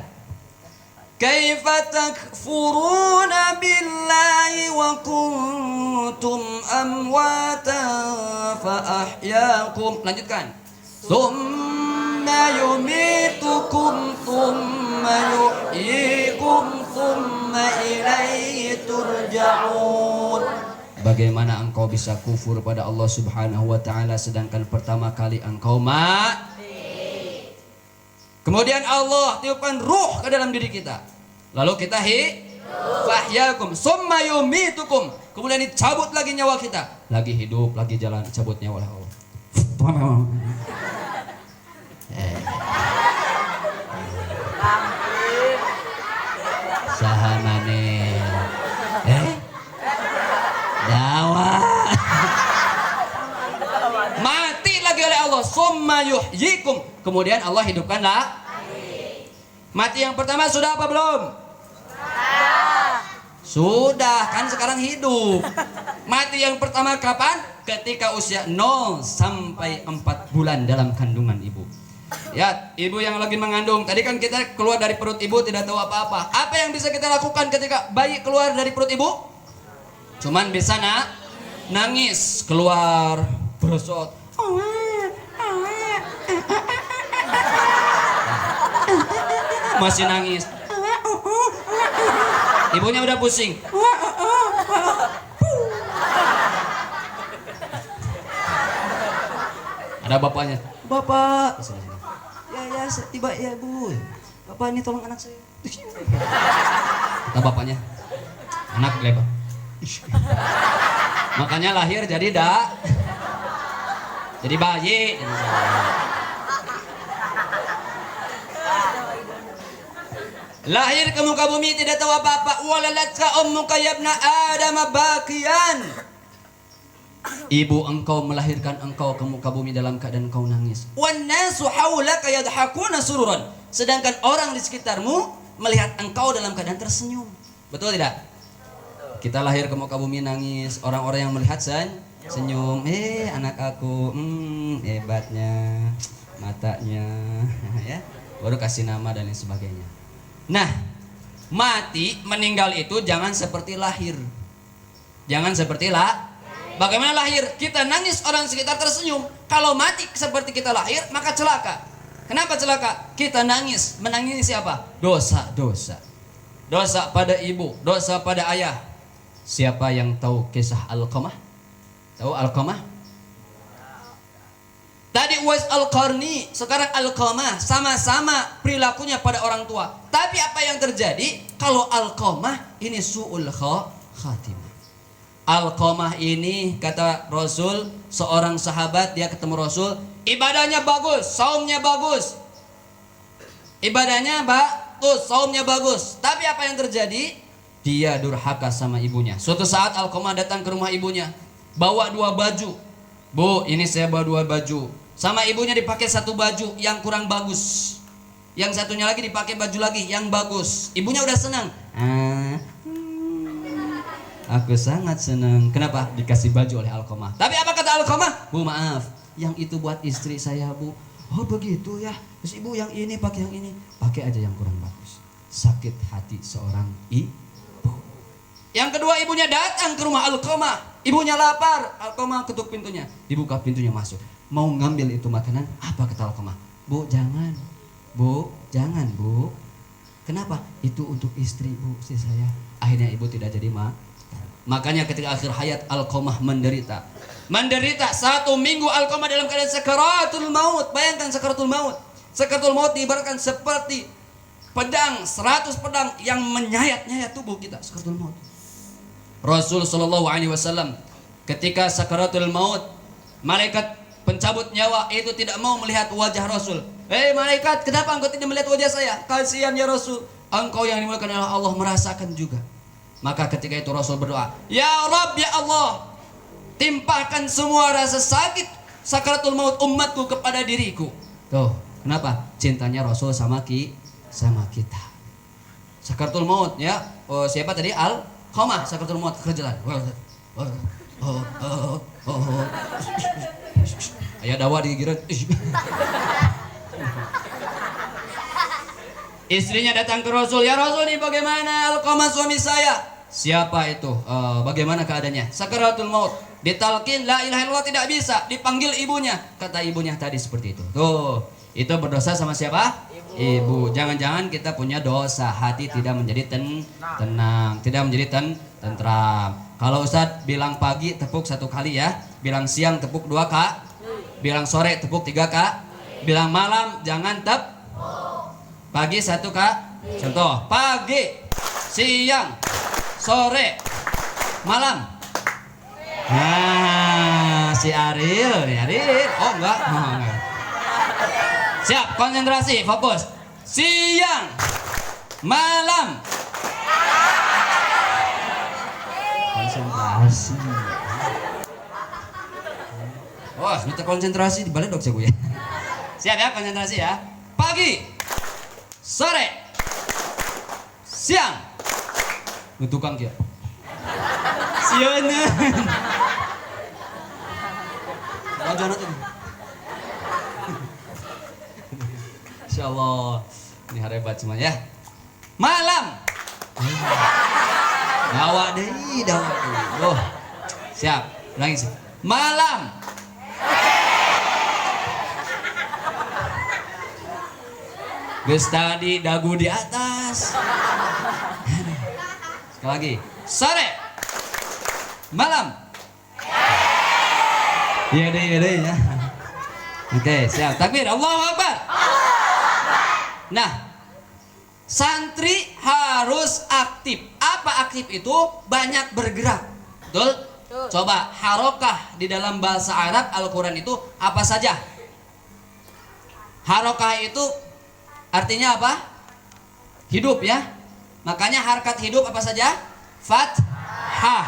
Kaifa takfuruna billahi wa kuntum amwatan fa ahyaakum. Lanjutkan. Tsumma yumitukum tsumma yuhyikum tsumma ilaihi turja'un. Bagaimana engkau bisa kufur pada Allah Subhanahu wa taala sedangkan pertama kali engkau mati? Kemudian Allah tiupkan ruh ke dalam diri kita. Lalu kita fahyakum summa yumitukum. Kemudian dicabut lagi nyawa kita. Lagi hidup, lagi jalan, cabut nyawa oleh Allah. Sahamane. Dawa. Mati lagi oleh Allah. Summa yuhyikum. Kemudian Allah hidupkanlah. Mati yang pertama sudah apa belum? Sudah, kan sekarang hidup. Mati yang pertama kapan? Ketika usia 0 sampai 4 bulan dalam kandungan ibu. Ya, ibu yang lagi mengandung. Tadi kan kita keluar dari perut ibu tidak tahu apa-apa. Apa yang bisa kita lakukan ketika bayi keluar dari perut ibu? Cuman bisa nangis, keluar, berosot. Masih nangis. Ibunya udah pusing. Ada bapaknya. Bapak. Ya, tiba ya bu. Bapak ini tolong anak saya. Kata bapaknya. Anak lebar. Makanya lahir jadi jadi bayi. Lahir ke muka bumi tidak tahu apa-apa. Waladatka ummuka yabna Adam bakian. Ibu engkau melahirkan engkau ke muka bumi dalam keadaan engkau nangis. Wan nasu haulaka yadhakuna sururan. Sedangkan orang di sekitarmu melihat engkau dalam keadaan tersenyum. Betul tidak? Kita lahir ke muka bumi nangis. Orang-orang yang melihat senyum. Anak aku, hebatnya matanya, ya. Baru kasih nama dan lain sebagainya. Nah, mati, meninggal itu jangan seperti lahir. Jangan seperti bagaimana lahir? Kita nangis, orang sekitar tersenyum. Kalau mati seperti kita lahir, maka celaka. Kenapa celaka? Kita nangis. Menangis siapa? Dosa. Dosa pada ibu, dosa pada ayah. Siapa yang tahu kisah Alqamah? Tahu Alqamah? Tadi Uwais Al-Qarni, sekarang Alqamah, sama-sama perilakunya pada orang tua. Tapi apa yang terjadi? Kalau Alqamah ini su'ul khatimah. Alqamah ini kata Rasul, seorang sahabat dia ketemu Rasul, ibadahnya bagus, saumnya bagus. Ibadahnya bagus, saumnya bagus. Tapi apa yang terjadi? Dia durhaka sama ibunya. Suatu saat Alqamah datang ke rumah ibunya, bawa 2 baju. Bu, ini saya bawa 2 baju. Sama ibunya dipakai 1 baju yang kurang bagus. Yang satunya lagi dipakai baju lagi yang bagus. Ibunya udah senang. Aku sangat senang. Kenapa? Dikasih baju oleh Alqamah. Tapi apa kata Alqamah? Bu, maaf, yang itu buat istri saya, Bu. Oh begitu ya. Terus ibu yang ini pakai yang ini. Pakai aja yang kurang bagus. Sakit hati seorang ibu. Yang kedua, ibunya datang ke rumah Alqamah. Ibunya lapar. Alqamah ketuk pintunya. Dibuka pintunya, masuk. Mau ngambil itu makanan, apa kata Alqamah? Bu, jangan. Bu, jangan, Bu. Kenapa? Itu untuk istri, Bu, istri saya. Akhirnya ibu tidak jadi Makanya ketika akhir hayat Alqamah menderita. 1 minggu Alqamah dalam keadaan sakaratul maut. Bayangkan sakaratul maut. Sakaratul maut diibaratkan seperti pedang, 100 pedang yang menyayat-nyayat tubuh kita. Sakaratul maut. Rasul sallallahu alaihi wasallam ketika sakaratul maut, malaikat pencabut nyawa itu tidak mau melihat wajah Rasul. "Hei malaikat, kenapa engkau tidak melihat wajah saya?" "Kasihan ya Rasul, engkau yang dimuliakan oleh Allah merasakan juga." Maka ketika itu Rasul berdoa, "Ya Rabb, ya Allah, timpahkan semua rasa sakit sakaratul maut umatku kepada diriku." Tuh, kenapa? Cintanya Rasul sama kita. Sakaratul maut ya. Oh, siapa tadi? Al-Qamah, sakaratul maut kerjalan. Ayah dawa digigireun. Istrinya datang ke Rasul, "Ya Rasul, ini bagaimana Al-Qamah suami saya?" "Siapa itu? Bagaimana keadaannya?" "Sakaratul maut." Ditalkin la ilaha illallah tidak bisa, dipanggil ibunya. Kata ibunya tadi seperti itu. Tuh, itu berdosa sama siapa? Ibu. Jangan-jangan kita punya dosa, hati tidak menjadi tenang, tidak menjadi tentram. Kalau Ustadz bilang pagi tepuk 1 kali ya, bilang siang tepuk 2 kali, bilang sore tepuk 3 kali, bilang malam jangan pagi 1 kali. Contoh, pagi, siang, sore, malam. Nah, si Ariel. Oh enggak. Siap, konsentrasi, fokus. Siang, malam. Konsentrasi. Wah, minta konsentrasi dibalik dok saya. Siap ya, konsentrasi ya. Pagi, sore, siang. Tukang kia. Sieuneun. Lanjut ini. Insyaallah ini hebat semua ya. Malam. Dawa deui. Oh. Siap. Ulangi sih. Malam. Geus tadi dagu di atas. Sekali lagi. Sore. Malam. Iya deh ya. Oke, siap. Takbir. Allahu Akbar. Nah, santri harus aktif. Apa aktif itu? Banyak bergerak. Betul? Coba harokah di dalam bahasa Arab Al-Quran itu apa saja? Harokah itu artinya apa? Hidup ya. Makanya harkat hidup apa saja? Fathah,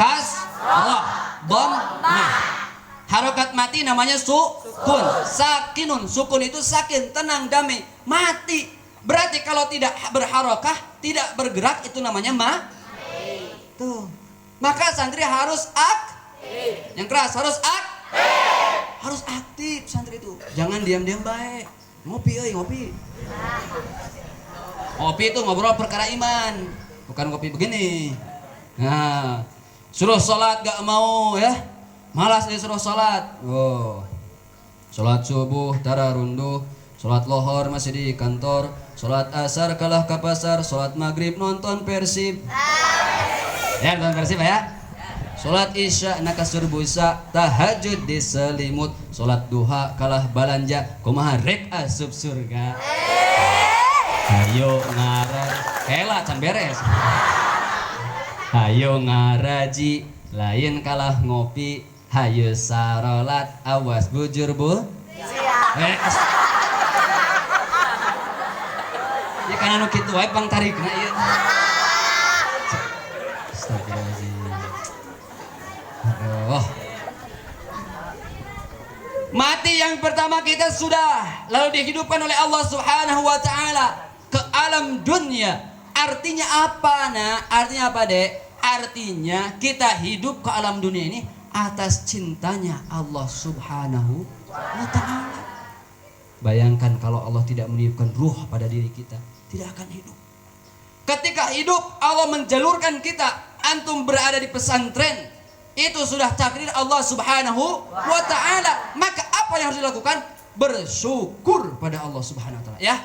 kasrah, dhammah. Harokat mati namanya sukun. Sakinun, sukun itu sakin, tenang, damai. Mati. Berarti kalau tidak berharokah, tidak bergerak, itu namanya mati. Tuh. Maka santri harus aktif. Yang keras, harus aktif. Harus aktif santri itu. Jangan diam-diam baik. Ngopi ngopi. Ngopi itu ngobrol perkara iman. Bukan ngopi begini. Nah, suruh sholat gak mau ya. Malas disuruh sholat. Oh. Sholat subuh tara runduh, sholat lohor masih di kantor, sholat asar kalah ke pasar, sholat maghrib nonton Persib. Ya nonton Persib ya. Sholat isya nak kasur busa, tahajud di selimut, sholat duha kalah balanja, kumaha rek asup surga. Ayo kela can beres. Ayo ngaraji, lain kalah ngopi. Hayu sarolat, awas bujur bu. Ya kan anu kitu wae pang tarikna ieu. Astagfirullahaladzim. Aduh. Mati yang pertama kita sudah, lalu dihidupkan oleh Allah Subhanahu wa taala ke alam dunia. Artinya apa, Nak? Artinya apa, Dek? Artinya kita hidup ke alam dunia ini atas cintanya Allah Subhanahu wa ta'ala. Bayangkan kalau Allah tidak meniupkan ruh pada diri kita, tidak akan hidup. Ketika hidup Allah menjalurkan kita, antum berada di pesantren, itu sudah takdir Allah Subhanahu wa ta'ala. Maka apa yang harus dilakukan? Bersyukur pada Allah Subhanahu wa ta'ala ya.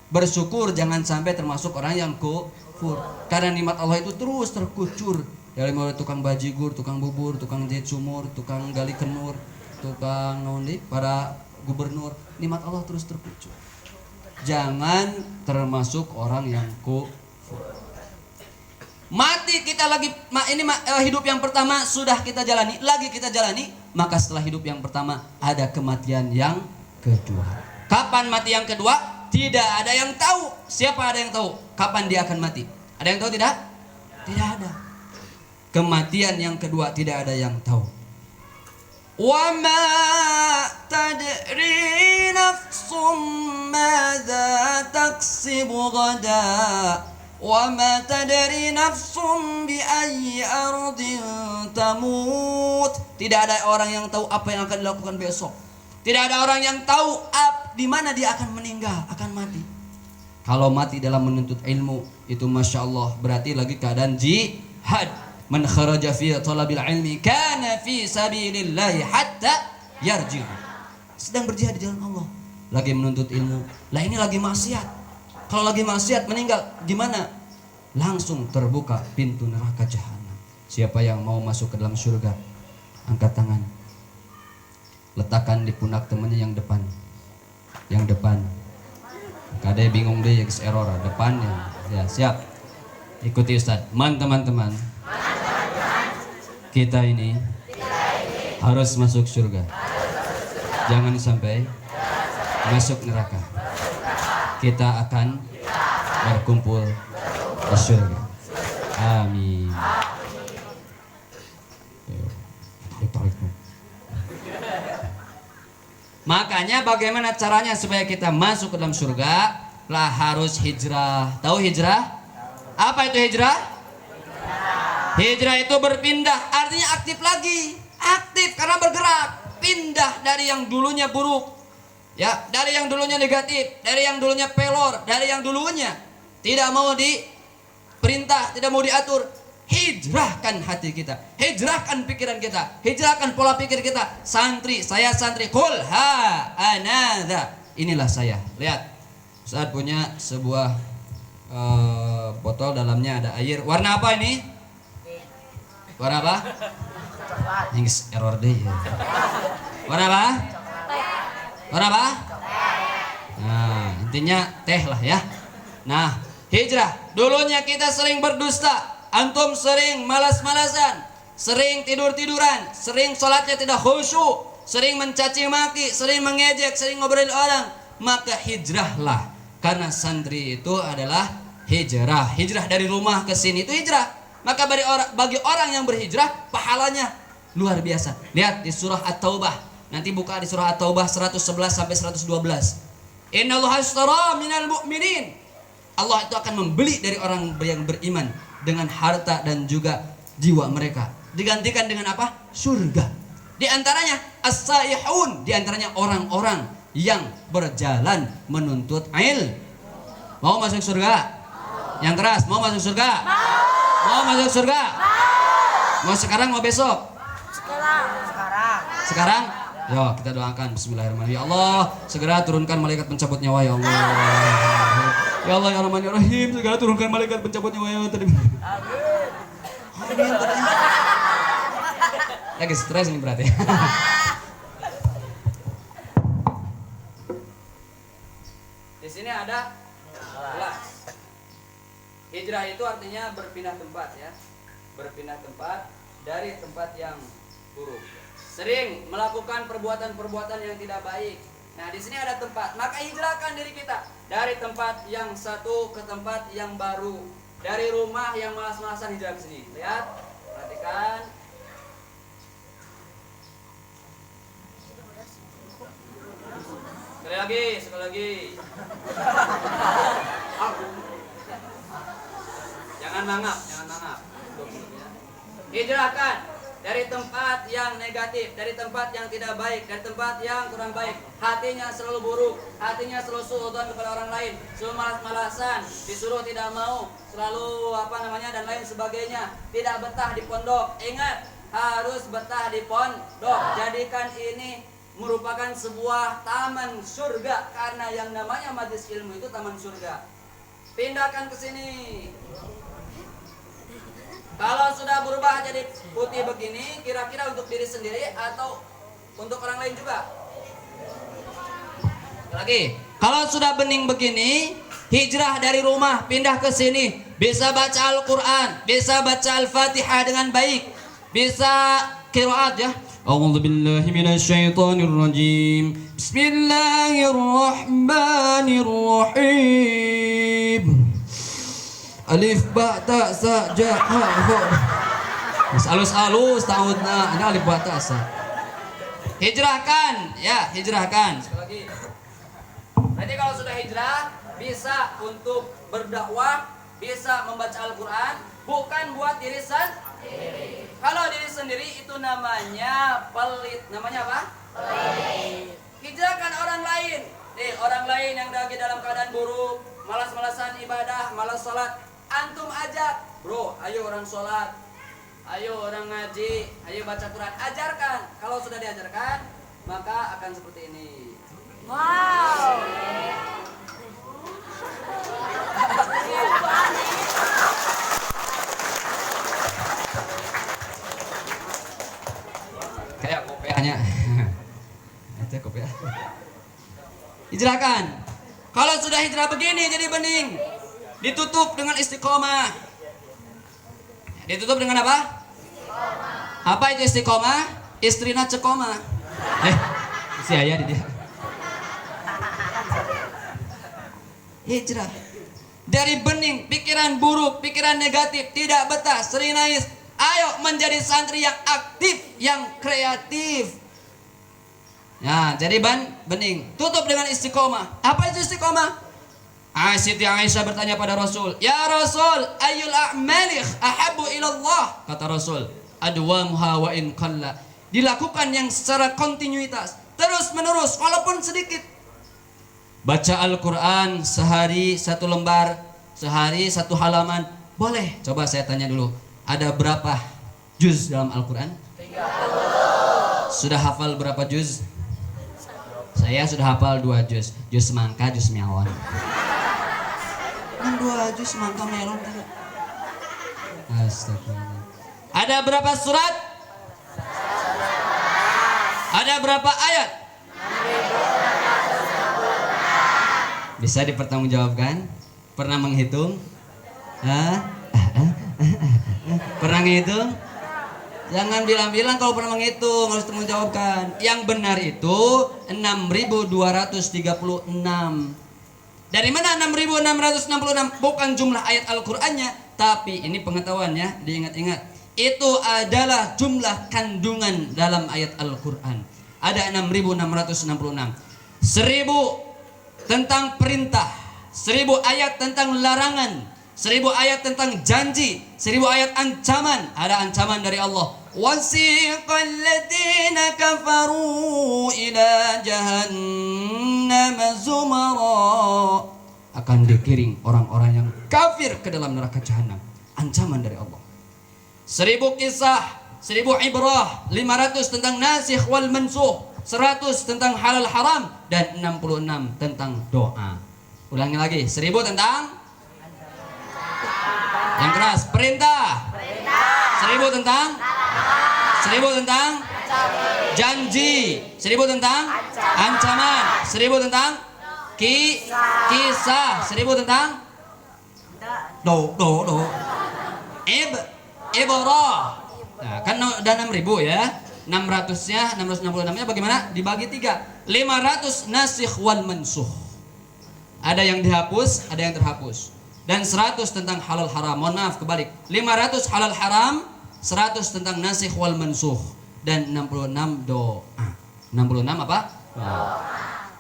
Bersyukur, jangan sampai termasuk orang yang kufur. Karena nikmat Allah itu terus terkucur. Dari mulai tukang bajigur, tukang bubur, tukang jahit sumur, tukang gali kenur, tukang para gubernur, nikmat Allah terus terkucur. Jangan termasuk orang yang kufur. Mati kita lagi, hidup yang pertama sudah kita jalani, lagi kita jalani, maka setelah hidup yang pertama ada kematian yang kedua. Kapan mati yang kedua? Tidak ada yang tahu. Siapa ada yang tahu kapan dia akan mati? Ada yang tahu tidak? Tidak ada. Kematian yang kedua tidak ada yang tahu. Wa ma tadri nafsum madza taksibu ghadan wa ma tadri nafsum bi ayyi ardin tamut. Tidak ada orang yang tahu apa yang akan dilakukan besok. Tidak ada orang yang tahu di mana dia akan meninggal, akan mati. Kalau mati dalam menuntut ilmu itu Masya Allah berarti lagi keadaan jihad. Man kharaja fi talabil ilmi kana fi sabilillahi hatta yarji'. Sedang berjihad di jalan Allah, lagi menuntut ilmu. Lah ini lagi maksiat. Kalau lagi maksiat meninggal gimana? Langsung terbuka pintu neraka jahanam. Siapa yang mau masuk ke dalam surga? Angkat tangan. Letakkan di pundak temannya yang depan. Yang depan. Kadang bingung deh error depannya. Ya, siap. Ikuti Ustaz. Teman-teman. Kita ini harus masuk surga. Jangan sampai masuk neraka. Kita akan berkumpul di surga. Amin. Makanya bagaimana caranya supaya kita masuk ke dalam surga? Lah harus hijrah. Tahu hijrah? Apa itu hijrah? Hijrah itu berpindah, artinya aktif lagi. Aktif karena bergerak. Pindah dari yang dulunya buruk, ya, dari yang dulunya negatif, dari yang dulunya pelor, dari yang dulunya tidak mau diperintah, tidak mau diatur. Hijrahkan hati kita, hijrahkan pikiran kita, hijrahkan pola pikir kita. Santri, saya santri. Qul ha anadha. Inilah saya. Lihat, Ustaz punya sebuah botol, dalamnya ada air. Warna apa ini? Warna apa? Inggris error deh ya. Warna apa? Warna apa? Nah, intinya teh lah ya. Nah, hijrah. Dulunya kita sering berdusta. Antum sering malas-malasan, sering tidur-tiduran, sering sholatnya tidak khusyuk, sering mencaci maki, sering mengejek, sering ngobrolin orang. Maka hijrahlah. Karena santri itu adalah hijrah. Hijrah dari rumah ke sini itu hijrah. Maka bagi orang yang berhijrah pahalanya luar biasa. Lihat di surah At-Taubah. Nanti buka di surah At-Taubah 111 sampai 112. Innallaha ashtara minal mu'minin. Allah itu akan membeli dari orang yang beriman dengan harta dan juga jiwa mereka. Digantikan dengan apa? Surga. Di antaranya as-saihun, di antaranya orang-orang yang berjalan menuntut ilmu. Mau masuk surga? Yang keras, mau masuk surga? Mau masuk surga? Mau sekarang, mau besok? Sekarang? Yo, kita doakan. Bismillahirrahmanirrahim. Ya Allah, segera turunkan malaikat pencabut nyawa ya Allah. Ya Allah ya Rahman ya Rahim, segera turunkan malaikat pencabut nyawa ya Allah. Amin. Lagi stres ini berarti. Di sini ada gelas. Hijrah itu artinya berpindah tempat ya. Berpindah tempat dari tempat yang buruk. Sering melakukan perbuatan-perbuatan yang tidak baik. Nah, di sini ada tempat. Maka hijrahkan diri kita dari tempat yang satu ke tempat yang baru. Dari rumah yang malas-malasan hijrah ke sini. Lihat, perhatikan. Sekali lagi. Jangan mangap. Hijrahkan dari tempat yang negatif, dari tempat yang tidak baik, dari tempat yang kurang baik. Hatinya selalu buruk, hatinya selalu suudzon kepada orang lain, selalu malas-malasan, disuruh tidak mau, selalu dan lain sebagainya. Tidak betah di pondok. Ingat, harus betah di pondok. Jadikan ini merupakan sebuah taman surga, karena yang namanya majelis ilmu itu taman surga. Pindahkan ke sini. Kalau sudah berubah jadi putih begini, kira-kira untuk diri sendiri atau untuk orang lain juga? Lagi, kalau sudah bening begini, hijrah dari rumah, pindah ke sini. Bisa baca Al-Quran, bisa baca Al-Fatihah dengan baik, bisa qiraat ya. A'udzu billahi minasyaitonir rajim. Bismillahirrahmanirrahim. Alif ba ta sa ja ha ha. Alus-alus tahunna. Ini alif ba ta sa. Hijrahkan, ya, hijrahkan. Sekali lagi. Nanti kalau sudah hijrah bisa untuk berdakwah, bisa membaca Al-Qur'an, bukan buat diri sendiri. Kalau diri sendiri itu namanya pelit. Namanya apa? Pelit. Hijrahkan orang lain. Orang lain yang lagi dalam keadaan buruk, malas-malasan ibadah, malas salat, antum ajak, bro, ayo orang salat, ayo orang ngaji, ayo baca Quran, ajarkan. Kalau sudah diajarkan, maka akan seperti ini. Wow. Kayak kopiahnya. Itu kopiah. Hijrahkan. Kalau sudah hijrah begini jadi bening. Ditutup dengan istiqomah. Ditutup dengan apa? Apa itu istiqomah? Istrina cekoma. Si ayah di dia. Hijrah. Dari bening, pikiran buruk, pikiran negatif, tidak betah, sering nangis. Ayo menjadi santri yang aktif, yang kreatif. Nah, jadi bening. Tutup dengan istiqomah. Apa itu istiqomah? Siti Aisyah bertanya pada Rasul, "Ya Rasul, ayyul a'mali ahabbu ilallah?" Kata Rasul, "Adwamuha wa in qalla." Dilakukan yang secara kontinuitas, terus menerus walaupun sedikit. Baca Al-Quran sehari satu lembar, sehari satu halaman. Boleh. Coba saya tanya dulu, ada berapa juz dalam Al-Quran? 30. Sudah hafal berapa juz? Saya sudah hafal 2 juz. Juz semangka, juz melon. 2 juz semangka melon. Astagfirullah. Ada berapa surat? Ada berapa ayat? Bisa dipertanggungjawabkan? Pernah menghitung? Pernah menghitung? Jangan bilang-bilang kalau pernah menghitung, harus tanggungjawabkan. Yang benar itu 6.236. Dari mana 6.666? Bukan jumlah ayat Al-Qur'annya, tapi ini pengetahuannya, diingat-ingat. Itu adalah jumlah kandungan dalam ayat Al-Qur'an. Ada 6.666. 1.000 tentang perintah, 1.000 ayat tentang larangan, 1.000 ayat tentang janji, 1.000 ayat ancaman. Ada ancaman dari Allah. Wasiqal ladzina kafaru ila jahannam zumara. Akan dikiring orang-orang yang kafir ke dalam neraka jahanam. Ancaman dari Allah. 1.000 kisah, 1.000 ibrah, 500 tentang nasikh wal mansukh, 100 tentang halal haram, dan 66 tentang doa. Ulangi lagi, 1.000 tentang yang keras, perintah. 1.000 tentang 1.000 tentang janji, 1.000 tentang ancaman, 1.000 tentang kisah, 1.000 tentang ibrah. Nah, kan udah 6.000 ya. 600-nya, 666-nya bagaimana? Dibagi 3. 500 nasikh wal mansukh. Ada yang dihapus, ada yang terhapus. Dan 100 tentang halal haram. Mohon maaf, kebalik. 500 halal haram, 100 tentang nasikh wal mansukh, dan 66 doa. 66 apa? Doa.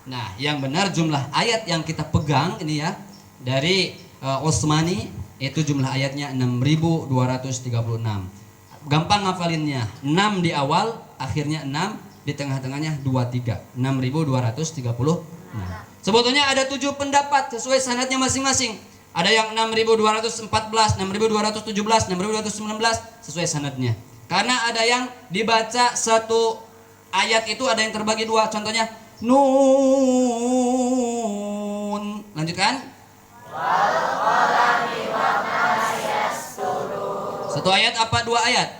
Nah, yang benar jumlah ayat yang kita pegang ini ya, dari Utsmani itu jumlah ayatnya 6.236. Gampang ngafalinnya, 6 di awal, akhirnya 6, di tengah-tengahnya 23. 6.236. Sebetulnya ada 7 pendapat sesuai sanadnya masing-masing. Ada yang 6.214, 6.217, 6.219 sesuai sanadnya. Karena ada yang dibaca satu ayat itu ada yang terbagi 2. Contohnya Nun. Lanjutkan. Satu ayat apa 2 ayat?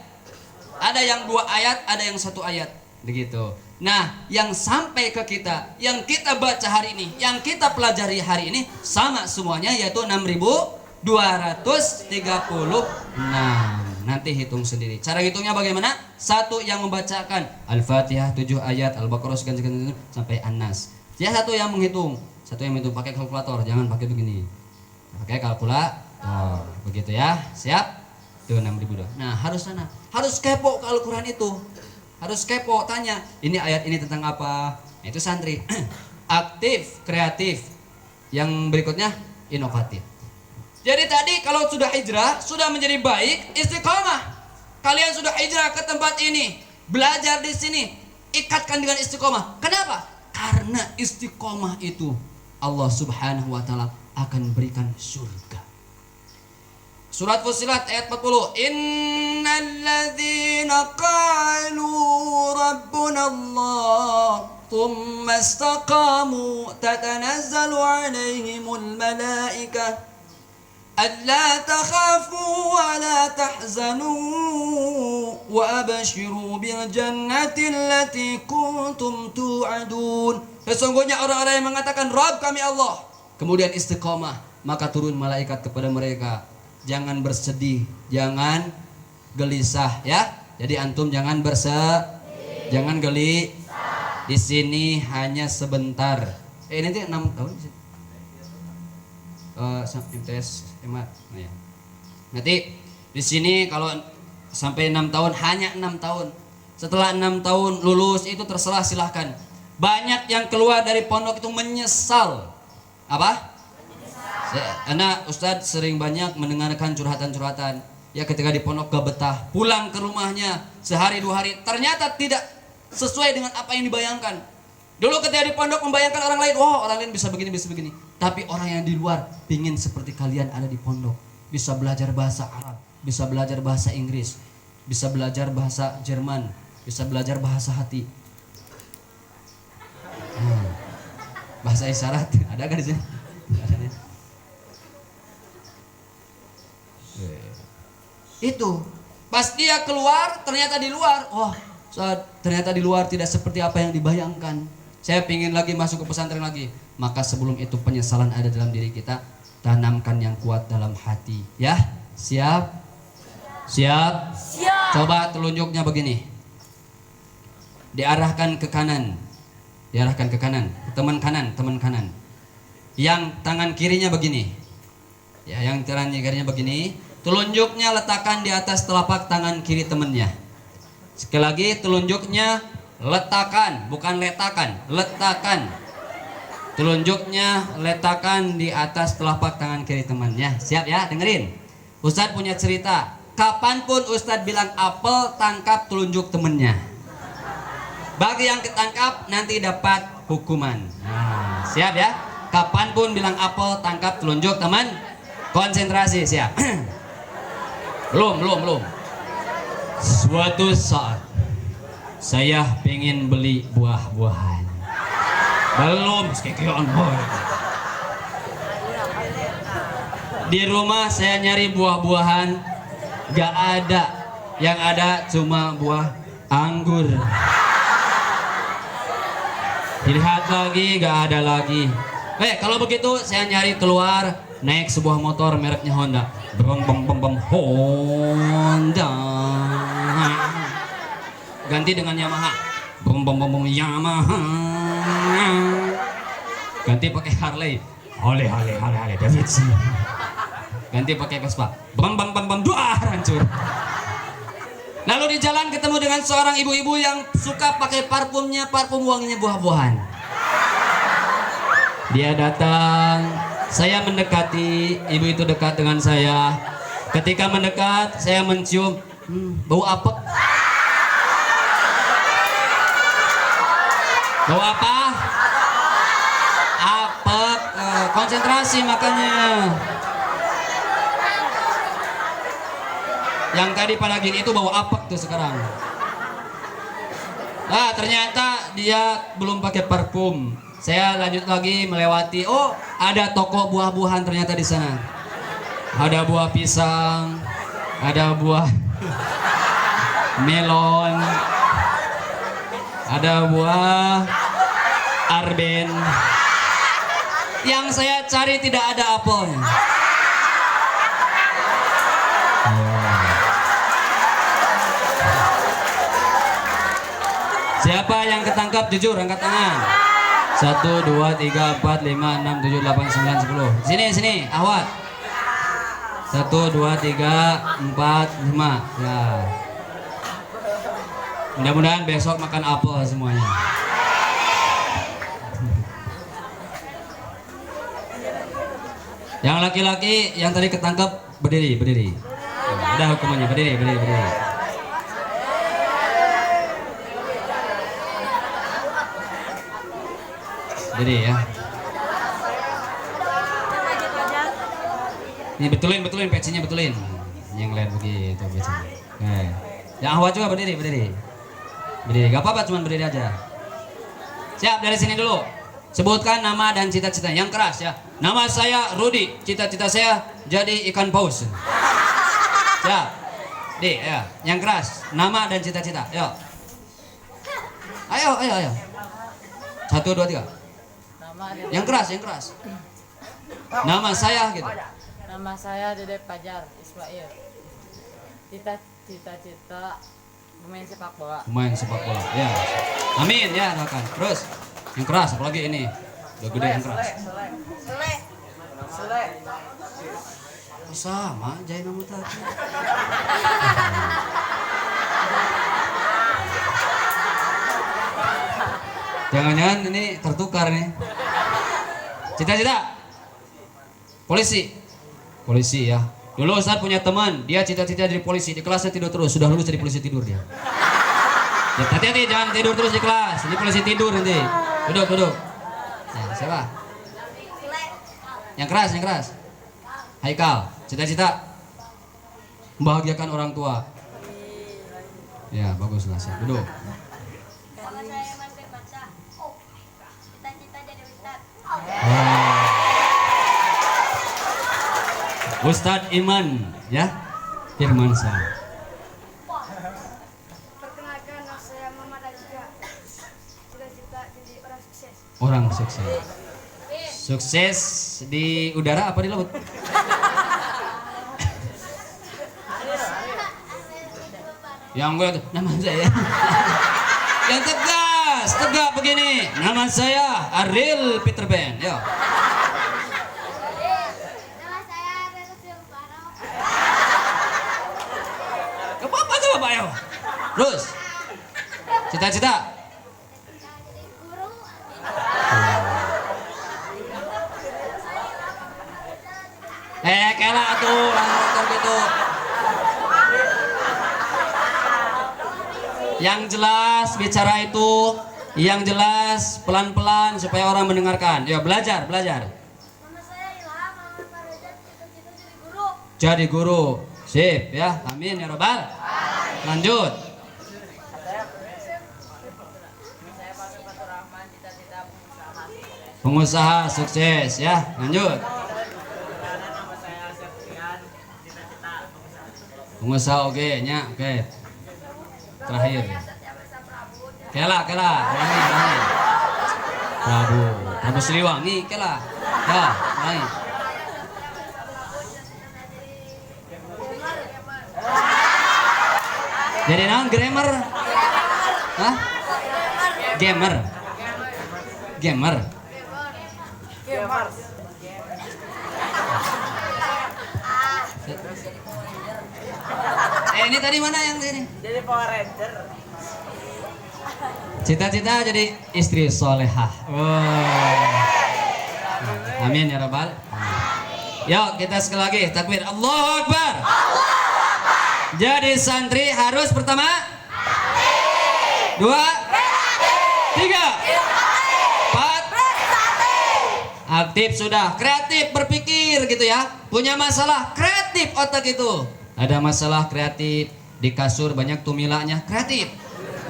Ada yang 2 ayat, ada yang 1 ayat. Begitu. Nah, yang sampai ke kita, yang kita baca hari ini, yang kita pelajari hari ini sama semuanya, yaitu 6.236. Nanti hitung sendiri. Cara hitungnya bagaimana? satu yang membacakan Al-Fatihah 7 ayat, Al-Baqarah sekian sampai An-Nas. Ya satu yang menghitung, satu yang menghitung pakai kalkulator, jangan pakai begini. Pakai kalkulator. Begitu ya. Siap? Itu 6.000 doang. Nah, harus kepo ke Al-Qur'an itu. Harus kepo, tanya, ini ayat ini tentang apa? Nah, itu santri. Aktif, kreatif. Yang berikutnya inovatif. Jadi tadi kalau sudah hijrah, sudah menjadi baik, istiqomah. Kalian sudah hijrah ke tempat ini, belajar di sini, ikatkan dengan istiqomah. Kenapa? Karena istiqomah itu Allah Subhanahu wa taala akan berikan surga. Surat Fussilat ayat 40. Innalladzina qalu rabbuna Allah thumma istaqamu tatanazzalu alaihimul malaikah alla takhafu wa la tahzanu wa abshiru bil jannati allati kuntum tu'adun. Sesungguhnya orang-orang yang mengatakan Rabb kami Allah, kemudian istiqomah, maka turun malaikat kepada mereka. Jangan bersedih, jangan gelisah ya. Jadi antum jangan jangan gelisah. Di sini hanya sebentar. Nanti 6 tahun di sini. MTS hemat. Nah, ya. Nanti di sini kalau sampai 6 tahun hanya 6 tahun. Setelah 6 tahun lulus itu terserah, silahkan. Banyak yang keluar dari pondok itu menyesal. Apa? Karena Ustadz sering banyak mendengarkan curhatan-curhatan. Ya ketika di pondok gak betah, pulang ke rumahnya sehari 2 hari ternyata tidak sesuai dengan apa yang dibayangkan. Dulu ketika di pondok membayangkan orang lain, wah orang lain bisa begini, bisa begini. Tapi orang yang di luar pingin seperti kalian ada di pondok. Bisa belajar bahasa Arab, bisa belajar bahasa Inggris, bisa belajar bahasa Jerman, bisa belajar bahasa hati. Bahasa isyarat, ada kan di sini? Itu pas dia keluar ternyata di luar, wah ternyata di luar tidak seperti apa yang dibayangkan. Saya pingin lagi masuk ke pesantren lagi. Maka sebelum itu penyesalan ada dalam diri kita, tanamkan yang kuat dalam hati ya. Siap? Coba telunjuknya begini, diarahkan ke kanan, teman kanan. Yang tangan kirinya begini ya, yang tangan kirinya begini. Telunjuknya letakkan di atas telapak tangan kiri temannya. Sekali lagi telunjuknya letakkan, bukan letakan, letakkan. Telunjuknya letakkan di atas telapak tangan kiri temannya. Siap ya, dengerin. Ustadz punya cerita. Kapanpun Ustadz bilang apel, tangkap telunjuk temennya. Bagi yang ketangkap nanti dapat hukuman. Nah, siap ya. Kapanpun bilang apel, tangkap telunjuk teman. Konsentrasi, siap. Belum. Suatu saat saya pengen beli buah-buahan. Belum sekian boy. Di rumah saya nyari buah-buahan, gak ada. Yang ada cuma buah anggur. Dilihat lagi, gak ada lagi. Kalau begitu saya nyari keluar, naik sebuah motor mereknya Honda. Honda. Ganti dengan Yamaha. Yamaha. Ganti pakai Harley Davidson. Ganti pakai Vespa. Hancur. Lalu di jalan ketemu dengan seorang ibu-ibu yang suka pakai parfum wanginya buah-buahan. Dia datang, saya mendekati, ibu itu dekat dengan saya. Ketika mendekat, saya mencium bau apek. Bau apa? Apek. Konsentrasi makanya. Yang tadi pada gini itu bau apek tuh sekarang. Ternyata dia belum pakai parfum. Saya lanjut lagi melewati, ada toko buah-buahan ternyata di sana. Ada buah pisang, ada buah melon, ada buah arben. Yang saya cari tidak ada apelnya. yang ketangkap jujur angkat tangan. 1, 2, 3, 4, 5, 6, 7, 8, 9, 10. Sini, Ahwat. 1, 2, 3, 4, 5. Ya. Mudah-mudahan besok makan apel semuanya. Yang laki-laki yang tadi ketangkep berdiri. Udah hukumannya berdiri. Berdiri ya. Ini betulin pecinya betulin. Yang lain begitu pecinya. Yang Ahwat juga berdiri. Gak apa-apa cuman berdiri aja. Siap, dari sini dulu. Sebutkan nama dan cita-cita yang keras ya. Nama saya Rudi, cita-cita saya jadi ikan paus. Siap. Ya, yang keras. Nama dan cita-cita. Yuk. Ayo. 1, 2, 3. Yang keras. Nama saya gitu. Nama saya Dede Fajar Ismail. Cita-cita pemain sepak bola. Ya. Amin ya, doakan. Terus yang keras apalagi ini. Udah gede yang keras. Sele. Oh, sama jahit kamu tadi. Jangan-jangan ini tertukar nih. Cita-cita polisi ya. Dulu Ustaz punya teman, dia cita-cita jadi polisi, di kelasnya tidur terus, sudah lulus jadi polisi tidur dia. Ya, hati-hati jangan tidur terus di kelas, ini polisi tidur nanti. Duduk. Ya, siapa? Yang keras. Haikal, cita-cita membahagiakan orang tua. Ya, baguslah siap. Duduk. Kalau saya masih baca, cita-cita jadi ustad. Ustadz Iman ya Firmansyah. Perkenalkan nama saya Muhammad Azra. Cita-cita jadi Orang orang sukses. sukses. Sukses di udara apa di laut? Yang gue nama saya. Yang tegak begini. Nama saya Ariel Peter Pan. Yo. Nama saya Reno Silvano. Gak apa-apa tuh Bapak yo. Terus. Cita-cita. Jadi guru. Kela tuh langsung gitu. Yang jelas bicara itu, yang jelas pelan-pelan supaya orang mendengarkan. Ya belajar. Nama saya Ilham Muhammad Farizat. Cita-cita jadi guru. Jadi guru. Sip ya. Amin ya robbal. Lanjut. Pengusaha sukses ya. Lanjut. Pengusaha oke nya oke. Terakhir. Kela. Rangi. Prabu Siliwangi kela. Ya, Rangi. Jadi naon grammar? Hah? Gamer. Ini tadi mana yang ini? Jadi Power Ranger. Cita-cita jadi istri solehah. Amin ya rabbal. Yuk kita sekali lagi takbir. Allahu Akbar. Jadi santri harus pertama 2 3 4 aktif sudah, kreatif berpikir gitu ya. Punya masalah kreatif otak itu. Ada masalah kreatif di kasur banyak tumilanya kreatif.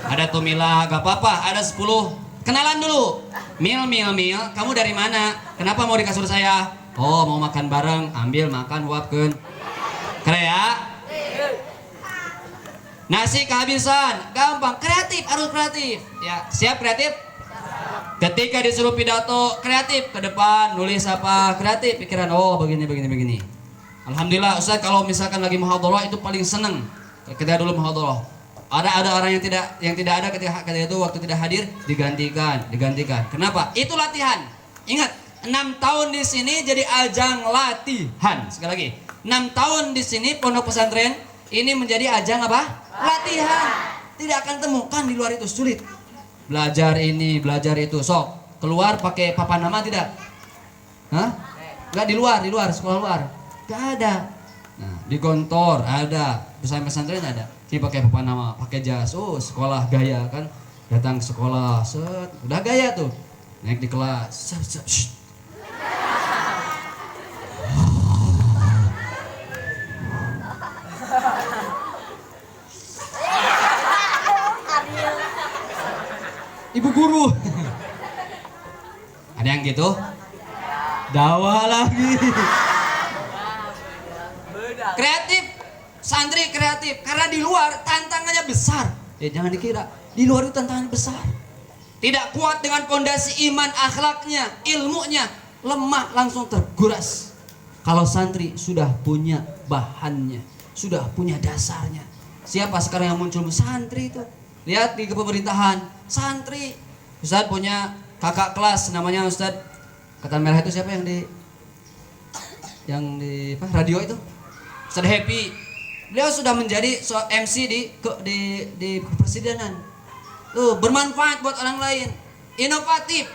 Ada tumila gak apa-apa, ada 10. Kenalan dulu. Mil, kamu dari mana? Kenapa mau di kasur saya? Oh, mau makan bareng, ambil makan uapkeun. Krea. Nasi kehabisan, gampang, kreatif, harus kreatif. Ya, siap kreatif? Ketika disuruh pidato, kreatif ke depan, nulis apa, kreatif, pikiran, oh begini. Alhamdulillah, Ustaz kalau misalkan lagi muhadharah itu paling seneng. Kita dulu muhadharah. Ada orang yang tidak ada ketika itu waktu tidak hadir digantikan. Kenapa? Itu latihan. Ingat, 6 tahun di sini jadi ajang latihan. Sekali lagi, 6 tahun di sini pondok pesantren ini menjadi ajang apa? Latihan. Tidak akan temukan di luar itu, sulit. Belajar ini, belajar itu. Sok, keluar pakai papan nama tidak? Hah? Enggak di luar, sekolah luar. Enggak ada. Nah, di kantor ada, pesantren ada. Jadi pakai papan nama, pakai jas. Oh, sekolah gaya kan. Datang ke sekolah, set, udah gaya tuh. Naik di kelas. Set. Ibu guru. Ada yang gitu? Dawa lagi. Kreatif, santri kreatif. Karena di luar tantangannya besar. Jangan dikira, di luar itu tantangannya besar. Tidak kuat dengan fondasi iman, akhlaknya, ilmunya, lemah langsung terguras. Kalau santri sudah punya bahannya, sudah punya dasarnya. Siapa sekarang yang muncul? Santri itu. Lihat di pemerintahan, santri. Ustaz punya kakak kelas namanya Ustaz Ketan Merah itu siapa yang di radio itu? Ustaz Happy. Beliau sudah menjadi MC di presidenan. Tuh, bermanfaat buat orang lain. Inovatif,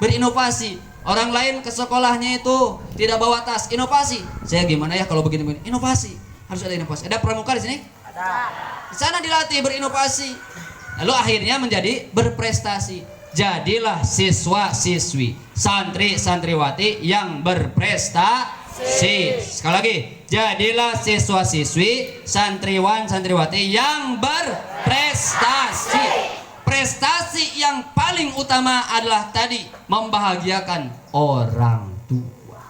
berinovasi. Orang lain ke sekolahnya itu tidak bawa tas, inovasi. Saya gimana ya kalau begini? Inovasi. Harus ada inovasi. Ada pramuka di sini? Ada. Di sana dilatih berinovasi. Lalu akhirnya menjadi berprestasi. Jadilah siswa-siswi, santri-santriwati yang berprestasi. Sekali lagi, jadilah siswa-siswi, santriwan-santriwati yang berprestasi. Prestasi yang paling utama adalah tadi membahagiakan orang tua.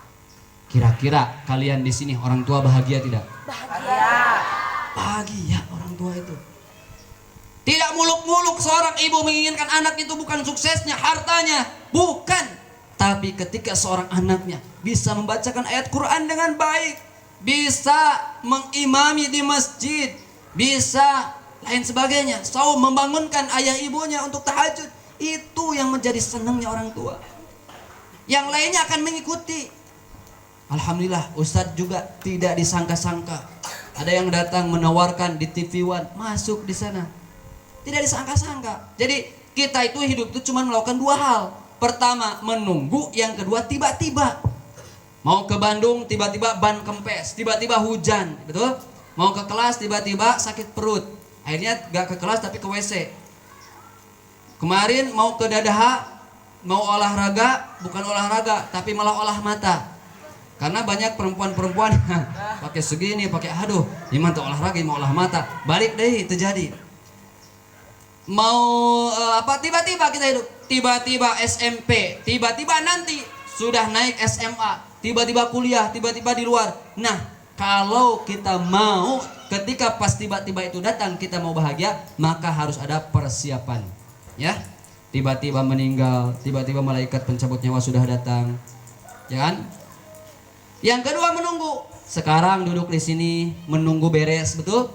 Kira-kira kalian di sini orang tua bahagia tidak? Bahagia orang tua itu. Tidak muluk-muluk seorang ibu menginginkan anak itu bukan suksesnya, hartanya, bukan. Tapi ketika seorang anaknya bisa membacakan ayat Quran dengan baik, bisa mengimami di masjid, bisa lain sebagainya, selalu membangunkan ayah ibunya untuk tahajud, itu yang menjadi senangnya orang tua. Yang lainnya akan mengikuti. Alhamdulillah, Ustadz juga tidak disangka-sangka. Ada yang datang menawarkan di TV One, masuk di sana. Tidak disangka-sangka. Jadi kita itu hidup itu cuma melakukan 2 hal. Pertama menunggu, yang kedua tiba-tiba. Mau ke Bandung tiba-tiba ban kempes, tiba-tiba hujan, betul? Mau ke kelas tiba-tiba sakit perut. Akhirnya gak ke kelas tapi ke WC. Kemarin mau ke Dadaha, mau olahraga, bukan olahraga tapi malah olah mata. Karena banyak perempuan-perempuan pakai segini, pakai aduh, gimana tuh olahraga mau olah mata. Balik deh terjadi. Mau tiba-tiba kita hidup, tiba-tiba SMP, tiba-tiba nanti sudah naik SMA, tiba-tiba kuliah, tiba-tiba di luar. Nah, kalau kita mau ketika pas tiba-tiba itu datang kita mau bahagia, maka harus ada persiapan. Ya. Tiba-tiba meninggal, tiba-tiba malaikat pencabut nyawa sudah datang. Ya kan? Yang kedua menunggu. Sekarang duduk di sini menunggu beres, betul?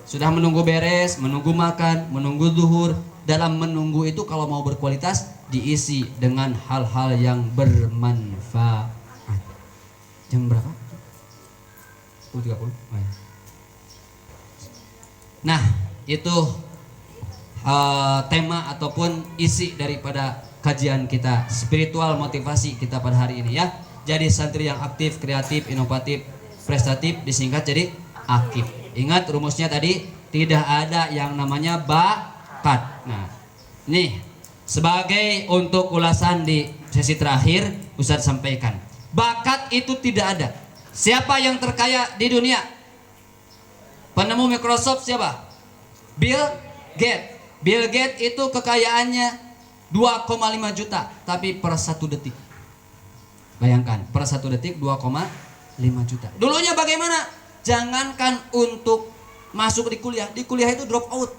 Sudah menunggu beres, menunggu makan, menunggu zuhur. Dalam menunggu itu kalau mau berkualitas diisi dengan hal-hal yang bermanfaat. Jam berapa? 10.30. Nah, itu tema ataupun isi daripada kajian kita, spiritual motivasi kita pada hari ini ya. Jadi santri yang aktif, kreatif, inovatif, prestatif disingkat jadi aktif. Ingat rumusnya tadi, tidak ada yang namanya bakat. Nah, nih sebagai untuk ulasan di sesi terakhir Ustadz sampaikan, bakat itu tidak ada. Siapa yang terkaya di dunia? Penemu Microsoft siapa? Bill Gates. Bill Gates itu kekayaannya 2,5 juta, tapi per 1 detik. Bayangkan, per 1 detik 2,5 juta. Dulunya bagaimana? Jangankan untuk masuk di kuliah itu drop out.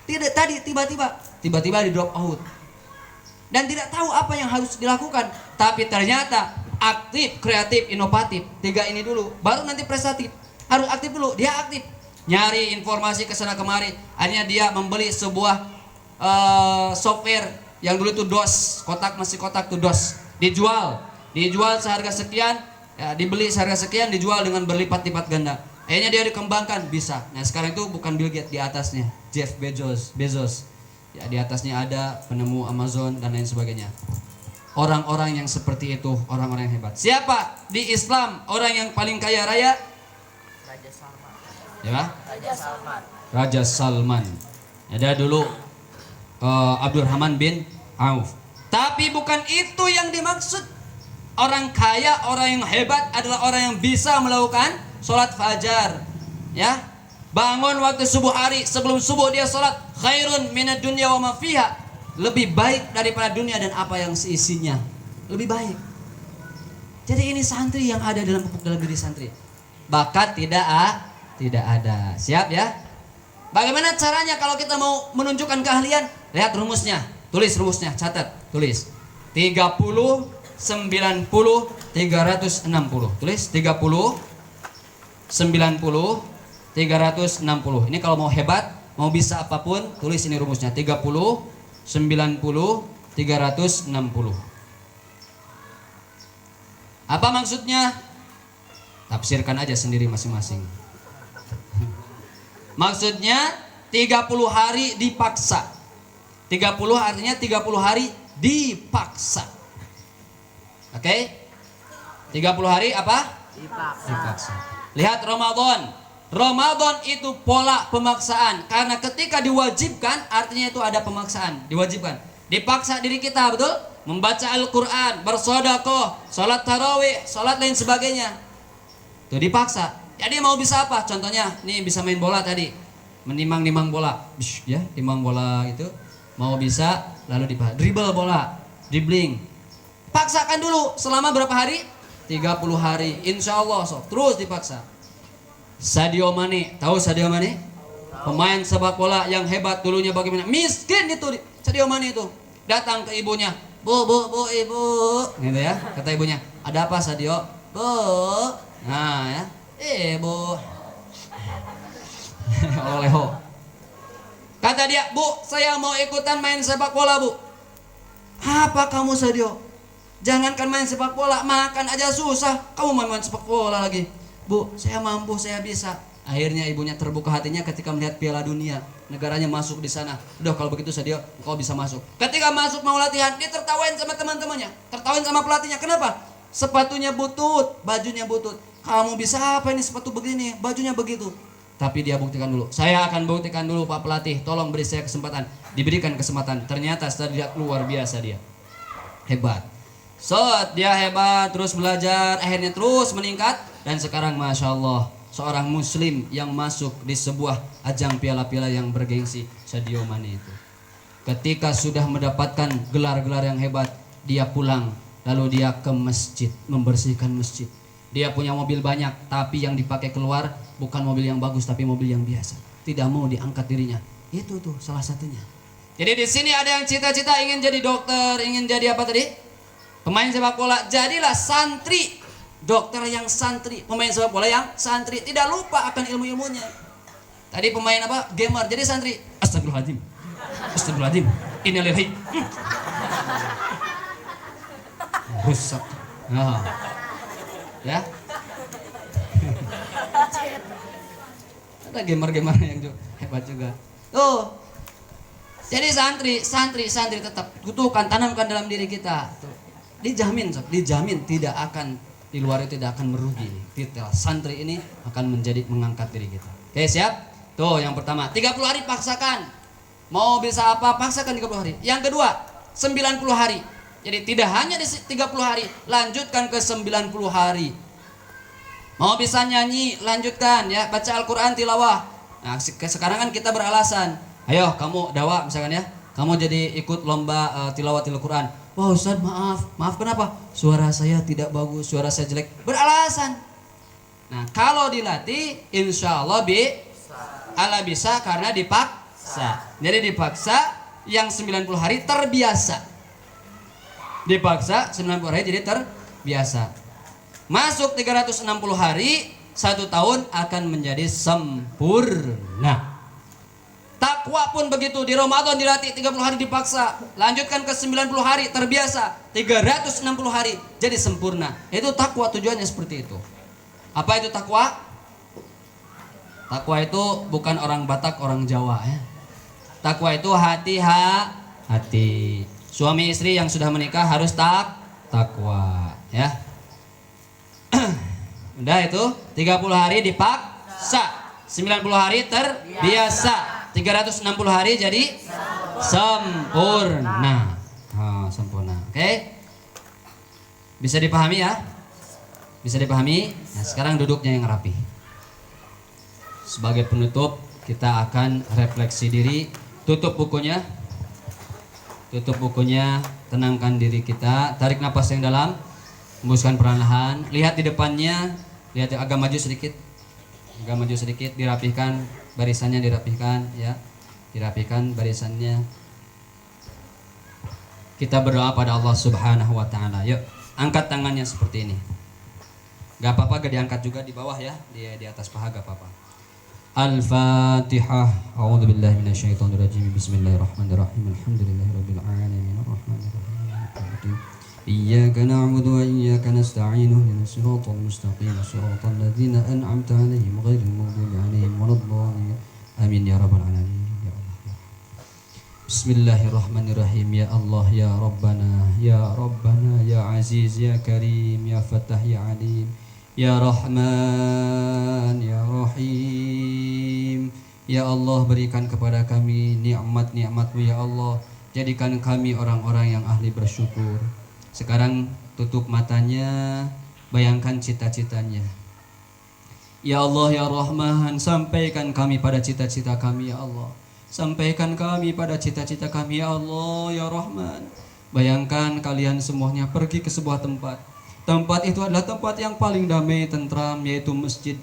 Tidak, tadi tiba-tiba di drop out. Dan tidak tahu apa yang harus dilakukan. Tapi ternyata aktif, kreatif, inovatif. 3 ini dulu, baru nanti prestatif. Harus aktif dulu, dia aktif. nyari informasi ke sana kemari. Akhirnya dia membeli sebuah software yang dulu itu DOS, kotak masih kotak tuh DOS. Dijual seharga sekian, ya, dibeli seharga sekian, dijual dengan berlipat-lipat ganda. Akhirnya dia dikembangkan bisa. Nah sekarang itu bukan Bill Gates, di atasnya Jeff Bezos. Ya di atasnya ada penemu Amazon dan lain sebagainya. Orang-orang yang seperti itu orang-orang yang hebat. Siapa di Islam orang yang paling kaya raya? Raja Salman. Ya, Raja Salman. Raja Salman. Ada dulu Abdurrahman bin Auf. Tapi bukan itu yang dimaksud. Orang kaya, orang yang hebat adalah orang yang bisa melakukan sholat fajar. Ya, bangun waktu subuh hari, sebelum subuh dia sholat. Khairun minad dunya wa ma fiha. Lebih baik daripada dunia dan apa yang seisinya. Lebih baik. Jadi ini santri yang ada dalam pupuk dalam diri santri. Bakat tidak ada. Siap ya? Bagaimana caranya kalau kita mau menunjukkan keahlian? Lihat rumusnya. Tulis rumusnya, catat, tulis. 30 90 360. Tulis 30 90 360. Ini kalau mau hebat, mau bisa apapun, tulis ini rumusnya. 30 90 360. Apa maksudnya? Tafsirkan aja sendiri masing-masing. Maksudnya 30 hari dipaksa. 30 artinya 30 hari dipaksa. Oke? 30 hari apa? Dipaksa. Lihat Ramadan. Ramadan itu pola pemaksaan. Karena ketika diwajibkan, artinya itu ada pemaksaan. Diwajibkan. Dipaksa diri kita, betul? Membaca Al-Quran, bersedekah, sholat tarawih, sholat lain sebagainya. Itu dipaksa. Jadi mau bisa apa? Contohnya, nih bisa main bola tadi. Menimang-nimang bola. Ya, timang bola itu. Mau bisa, lalu dribble bola. Dribbling. Paksakan dulu selama berapa hari? 30 hari. Insya Allah terus dipaksa. Sadio Mane, tahu Sadio Mane? Pemain sepak bola yang hebat dulunya bagaimana? Miskin itu Sadio Mane itu. Datang ke ibunya, Bu, ibu. Gitu ya, kata ibunya. Ada apa Sadio? Bu. Nah ya, ibu. Oleho. Kata dia, Bu, saya mau ikutan main sepak bola, Bu. Apa kamu Sadio? Jangankan main sepak bola, makan aja susah. Kamu main sepak bola lagi. Bu, saya mampu, saya bisa. Akhirnya ibunya terbuka hatinya ketika melihat Piala Dunia. Negaranya masuk di sana. Udah kalau begitu Sadio, kau bisa masuk. Ketika masuk mau latihan, dia tertawain sama teman-temannya. Tertawain sama pelatihnya. Kenapa? Sepatunya butut, bajunya butut. Kamu bisa apa ini sepatu begini, bajunya begitu. Tapi dia buktikan dulu. Saya akan buktikan dulu Pak Pelatih. Tolong beri saya kesempatan. Diberikan kesempatan. Ternyata setelah dia luar biasa dia. Hebat. Dia hebat, terus belajar, akhirnya terus meningkat. Dan sekarang Masya Allah, seorang muslim yang masuk di sebuah ajang piala-piala yang bergengsi, Sadio Mane itu. Ketika sudah mendapatkan gelar-gelar yang hebat, dia pulang. Lalu dia ke masjid, membersihkan masjid. Dia punya mobil banyak, tapi yang dipakai keluar bukan mobil yang bagus, tapi mobil yang biasa. Tidak mau diangkat dirinya. Itu tuh salah satunya. Jadi di sini ada yang cita-cita ingin jadi dokter, ingin jadi apa tadi? Pemain sepak bola. Jadilah santri. Dokter yang santri, pemain sepak bola yang santri. Tidak lupa akan ilmu-ilmunya. Tadi pemain apa? Gamer. Jadi santri. Astagfirullahaladzim. Astagfirullahaladzim. Innalillahi. Rusak. Nah. Ya. Ada gamer-gamer yang hebat juga. Tuh. Jadi santri tetap kutukan, tanamkan dalam diri kita. Tuh. Dijamin tidak akan di luar itu tidak akan merugi. Detail santri ini akan mengangkat diri kita. Oke, siap? Tuh yang pertama, 30 hari paksakan. Mau bisa apa? Paksakan 30 hari. Yang kedua, 90 hari. Jadi tidak hanya di 30 hari, lanjutkan ke 90 hari. Mau bisa nyanyi, lanjutkan ya, baca Al-Qur'an tilawah. Nah, sekarang kan kita beralasan. Ayo kamu dakwah misalkan ya. Kamu jadi ikut lomba tilawatil Quran. Wah Ustaz maaf kenapa? Suara saya tidak bagus, suara saya jelek. Beralasan. Nah kalau dilatih insya Allah bisa karena dipaksa. Jadi dipaksa yang 90 hari terbiasa. Dipaksa 90 hari jadi terbiasa. Masuk 360 hari 1 tahun akan menjadi sempurna. Takwa pun begitu, di Ramadan dilatih 30 hari dipaksa, lanjutkan ke 90 hari terbiasa, 360 hari jadi sempurna. Itu takwa, tujuannya seperti itu. Apa itu takwa? Takwa itu bukan orang Batak, orang Jawa ya. Takwa itu hati. Suami istri yang sudah menikah harus takwa ya. Udah itu 30 hari dipaksa, 90 hari terbiasa, 360 hari jadi sempurna. Sempurna. Oke? Bisa dipahami ya? Bisa dipahami? Nah, sekarang duduknya yang rapi. Sebagai penutup, kita akan refleksi diri. Tutup bukunya. Tutup bukunya, tenangkan diri kita, tarik napas yang dalam, hembuskan perlahan. Lihat di depannya, lihat agak maju sedikit. Agak maju sedikit, dirapihkan barisannya, dirapihkan ya. Dirapihkan barisannya. Kita berdoa pada Allah Subhanahu wa taala. Yuk, angkat tangannya seperti ini. Gak apa-apa, gak diangkat juga di bawah ya, di atas paha gak apa-apa. Al-Fatihah. A'udzu billahi minasyaitonir rajim. Bismillahirrahmanirrahim. Alhamdulillahirabbil alamin. Arrahmanirrahim. Iyyaka na'budu wa iyyaka nasta'in. Ihdinas siratal mustaqim. Shiratal ladzina an'amta 'alaihim ghairil maghdubi 'alaihim waladdallin. Amin ya rabbal alamin. Ya Allah. Bismillahirrahmanirrahim. Ya Allah ya Rabbana, ya Rabbana, ya Aziz ya Karim, ya Fattah ya Alim. Ya Rahman, Ya Rahim. Ya Allah, berikan kepada kami nikmat-nikmat-Mu ya Allah. Jadikan kami orang-orang yang ahli bersyukur. Sekarang tutup matanya, bayangkan cita-citanya. Ya Allah, Ya Rahman, sampaikan kami pada cita-cita kami ya Allah. Sampaikan kami pada cita-cita kami ya Allah, Ya Rahman. Bayangkan kalian semuanya pergi ke sebuah tempat. Tempat itu adalah tempat yang paling damai, tentram, yaitu masjid,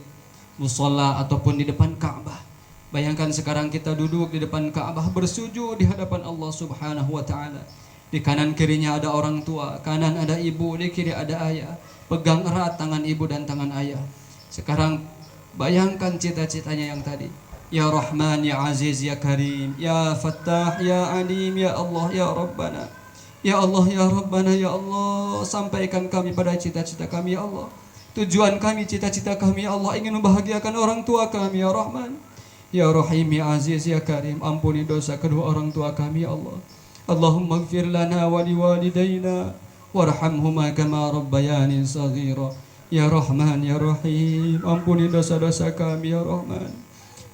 musola ataupun di depan Ka'bah. Bayangkan sekarang kita duduk di depan Ka'bah, bersujud di hadapan Allah Subhanahu wa taala. Di kanan kirinya ada orang tua, kanan ada ibu, di kiri ada ayah. Pegang erat tangan ibu dan tangan ayah. Sekarang bayangkan cita-citanya yang tadi. Ya Rahman, Ya Aziz, Ya Karim, Ya Fattah, Ya Alim, Ya Allah, Ya Rabbana. Ya Allah, Ya Rabbana, Ya Allah, sampaikan kami pada cita-cita kami ya Allah. Tujuan kami, cita-cita kami ya Allah, ingin membahagiakan orang tua kami ya Rahman. Ya Rahim, Ya Aziz, Ya Karim, ampuni dosa kedua orang tua kami ya Allah. Allahumma ighfir lana wa liwalidayna warhamhuma kama rabbayani saghira. Ya Rahman, Ya Rahim, ampuni dosa-dosa kami ya Rahman.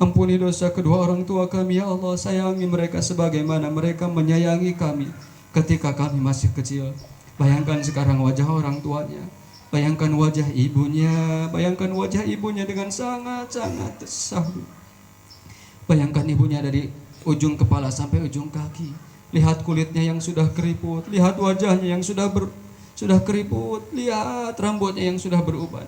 Ampuni dosa kedua orang tua kami ya Allah. Sayangi mereka sebagaimana mereka menyayangi kami ketika kami masih kecil. Bayangkan sekarang wajah orang tuanya, bayangkan wajah ibunya, bayangkan wajah ibunya dengan sangat-sangat sahu. Bayangkan ibunya dari ujung kepala sampai ujung kaki. Lihat kulitnya yang sudah keriput, lihat wajahnya yang sudah keriput, lihat rambutnya yang sudah beruban.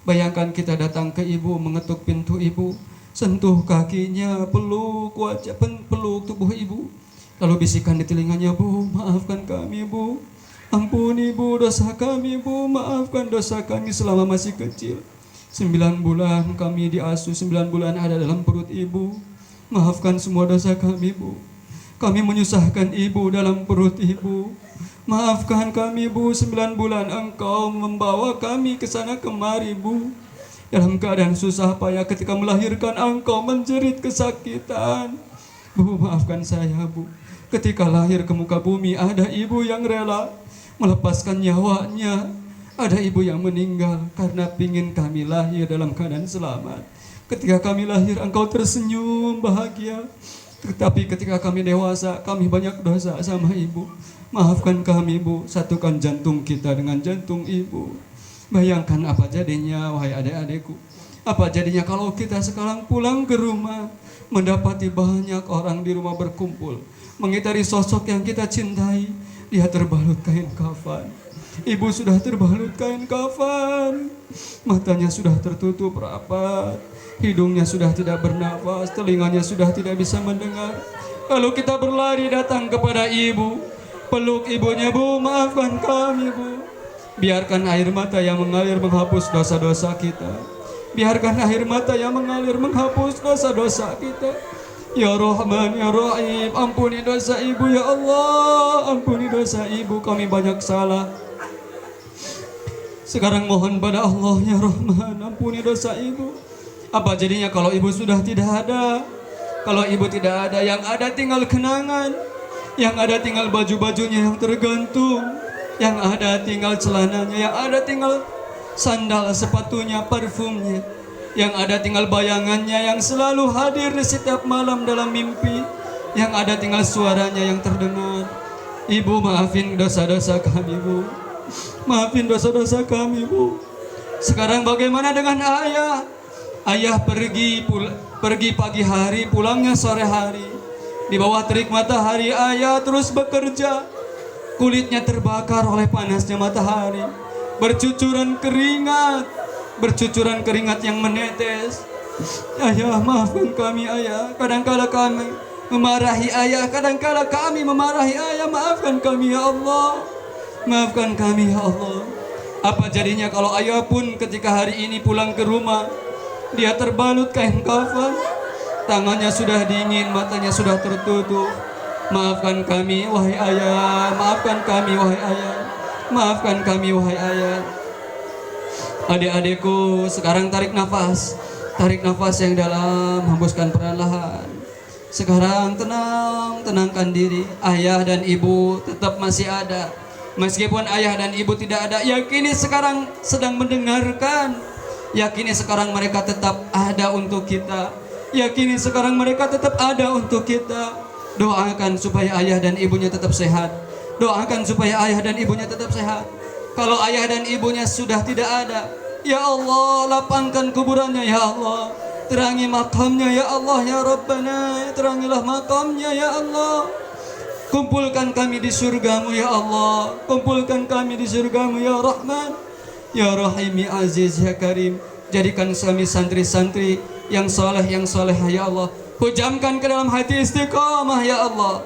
Bayangkan kita datang ke ibu, mengetuk pintu ibu, sentuh kakinya, peluk wajah, peluk tubuh ibu. Lalu bisikan di telinganya, Bu, maafkan kami Bu. Ampuni Bu dosa kami Bu, maafkan dosa kami selama masih kecil. 9 bulan kami diasuh, 9 bulan ada dalam perut ibu. Maafkan semua dosa kami Bu. Kami menyusahkan ibu dalam perut ibu. Maafkan kami Bu, 9 bulan engkau membawa kami ke sana kemari Bu. Dalam keadaan susah payah ketika melahirkan engkau menjerit kesakitan. Bu, maafkan saya Bu. Ketika lahir ke muka bumi ada ibu yang rela melepaskan nyawanya. Ada ibu yang meninggal karena pingin kami lahir dalam keadaan selamat. Ketika kami lahir engkau tersenyum bahagia. Tetapi ketika kami dewasa kami banyak dosa sama ibu. Maafkan kami Bu, satukan jantung kita dengan jantung ibu. Bayangkan apa jadinya wahai adik-adikku. Apa jadinya kalau kita sekarang pulang ke rumah, mendapati banyak orang di rumah berkumpul, mengitari sosok yang kita cintai. Dia terbalut kain kafan, ibu sudah terbalut kain kafan, matanya sudah tertutup rapat, hidungnya sudah tidak bernafas, telinganya sudah tidak bisa mendengar. Lalu kita berlari datang kepada ibu, peluk ibunya. Bu, maafkan kami Bu. Biarkan air mata yang mengalir menghapus dosa-dosa kita. Biarkan air mata yang mengalir menghapus dosa-dosa kita. Ya Rahman, Ya Rahim, ampuni dosa ibu ya Allah. Ampuni dosa ibu, kami banyak salah. Sekarang mohon pada Allah ya Rahman, ampuni dosa ibu. Apa jadinya kalau ibu sudah tidak ada? Kalau ibu tidak ada, yang ada tinggal kenangan, yang ada tinggal baju-bajunya yang tergantung, yang ada tinggal celananya, yang ada tinggal sandal sepatunya, parfumnya, yang ada tinggal bayangannya yang selalu hadir di setiap malam dalam mimpi, yang ada tinggal suaranya yang terdengar. Ibu, maafin dosa-dosa kami, Bu. Maafin dosa-dosa kami, Bu. Sekarang bagaimana dengan ayah? Ayah pergi pagi hari, pulangnya sore hari. Di bawah terik matahari ayah terus bekerja. Kulitnya terbakar oleh panasnya matahari. Bercucuran keringat yang menetes. Ayah, maafkan kami ayah. Kadangkala kami memarahi ayah, kadangkala kami memarahi ayah. Maafkan kami ya Allah. Maafkan kami ya Allah. Apa jadinya kalau ayah pun ketika hari ini pulang ke rumah, dia terbalut kain kafan, tangannya sudah dingin, matanya sudah tertutup. Maafkan kami wahai ayah. Maafkan kami wahai ayah. Maafkan kami wahai ayah. Adik-adikku, sekarang tarik nafas. Tarik nafas yang dalam, hembuskan perlahan. Sekarang tenang, tenangkan diri. Ayah dan ibu tetap masih ada. Meskipun ayah dan ibu tidak ada, yakini sekarang sedang mendengarkan. Yakini sekarang mereka tetap ada untuk kita. Yakini sekarang mereka tetap ada untuk kita. Doakan supaya ayah dan ibunya tetap sehat. Doakan supaya ayah dan ibunya tetap sehat. Kalau ayah dan ibunya sudah tidak ada, ya Allah, lapangkan kuburannya ya Allah. Terangi makamnya ya Allah ya Rabbana. Terangilah makamnya ya Allah. Kumpulkan kami di surgamu ya Allah. Kumpulkan kami di surgamu ya Rahman, Ya Rahim, Ya Aziz, Ya Karim. Jadikan kami santri-santri yang soleh ya Allah. Hujamkan ke dalam hati istiqamah ya Allah.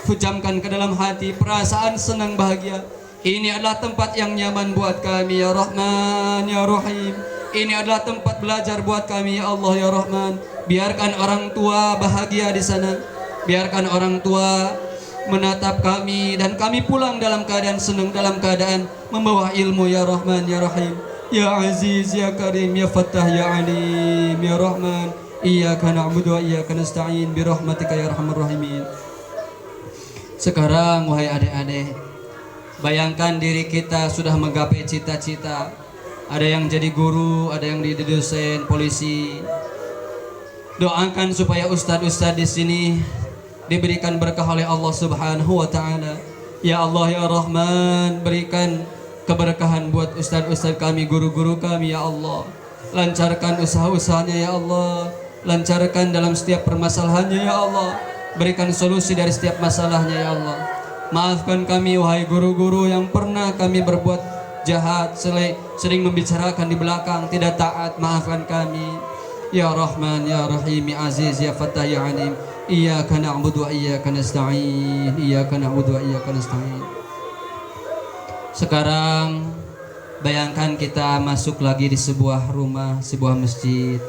Hujamkan ke dalam hati perasaan senang bahagia. Ini adalah tempat yang nyaman buat kami ya Rahman, Ya Rahim. Ini adalah tempat belajar buat kami ya Allah ya Rahman. Biarkan orang tua bahagia di sana. Biarkan orang tua menatap kami dan kami pulang dalam keadaan senang, dalam keadaan membawa ilmu ya Rahman, Ya Rahim, Ya Aziz, Ya Karim, Ya Fattah, Ya Alim, Ya Rahman. Iyyaka na'budu wa iyyaka nasta'in bi rahmatika ya arhamar rahimin. Sekarang wahai adik-adik, bayangkan diri kita sudah menggapai cita-cita. Ada yang jadi guru, ada yang jadi dosen, polisi. Doakan supaya ustadz-ustadz di sini diberikan berkah oleh Allah Subhanahu wa taala. Ya Allah ya Rahman, berikan keberkahan buat ustadz-ustadz kami, guru-guru kami ya Allah. Lancarkan usaha-usahanya ya Allah. Lancarkan dalam setiap permasalahannya ya Allah. Berikan solusi dari setiap masalahnya ya Allah. Maafkan kami wahai guru-guru yang pernah kami berbuat jahat, sering membicarakan di belakang, tidak taat. Maafkan kami ya Rahman, Ya Rahim, Ya Aziz, Ya Fattah, Ya Alim. Iyyaka na'budu wa iyyaka nasta'in. Iyyaka na'budu wa iyyaka nasta'in. Sekarang bayangkan kita masuk lagi di sebuah rumah, sebuah masjid.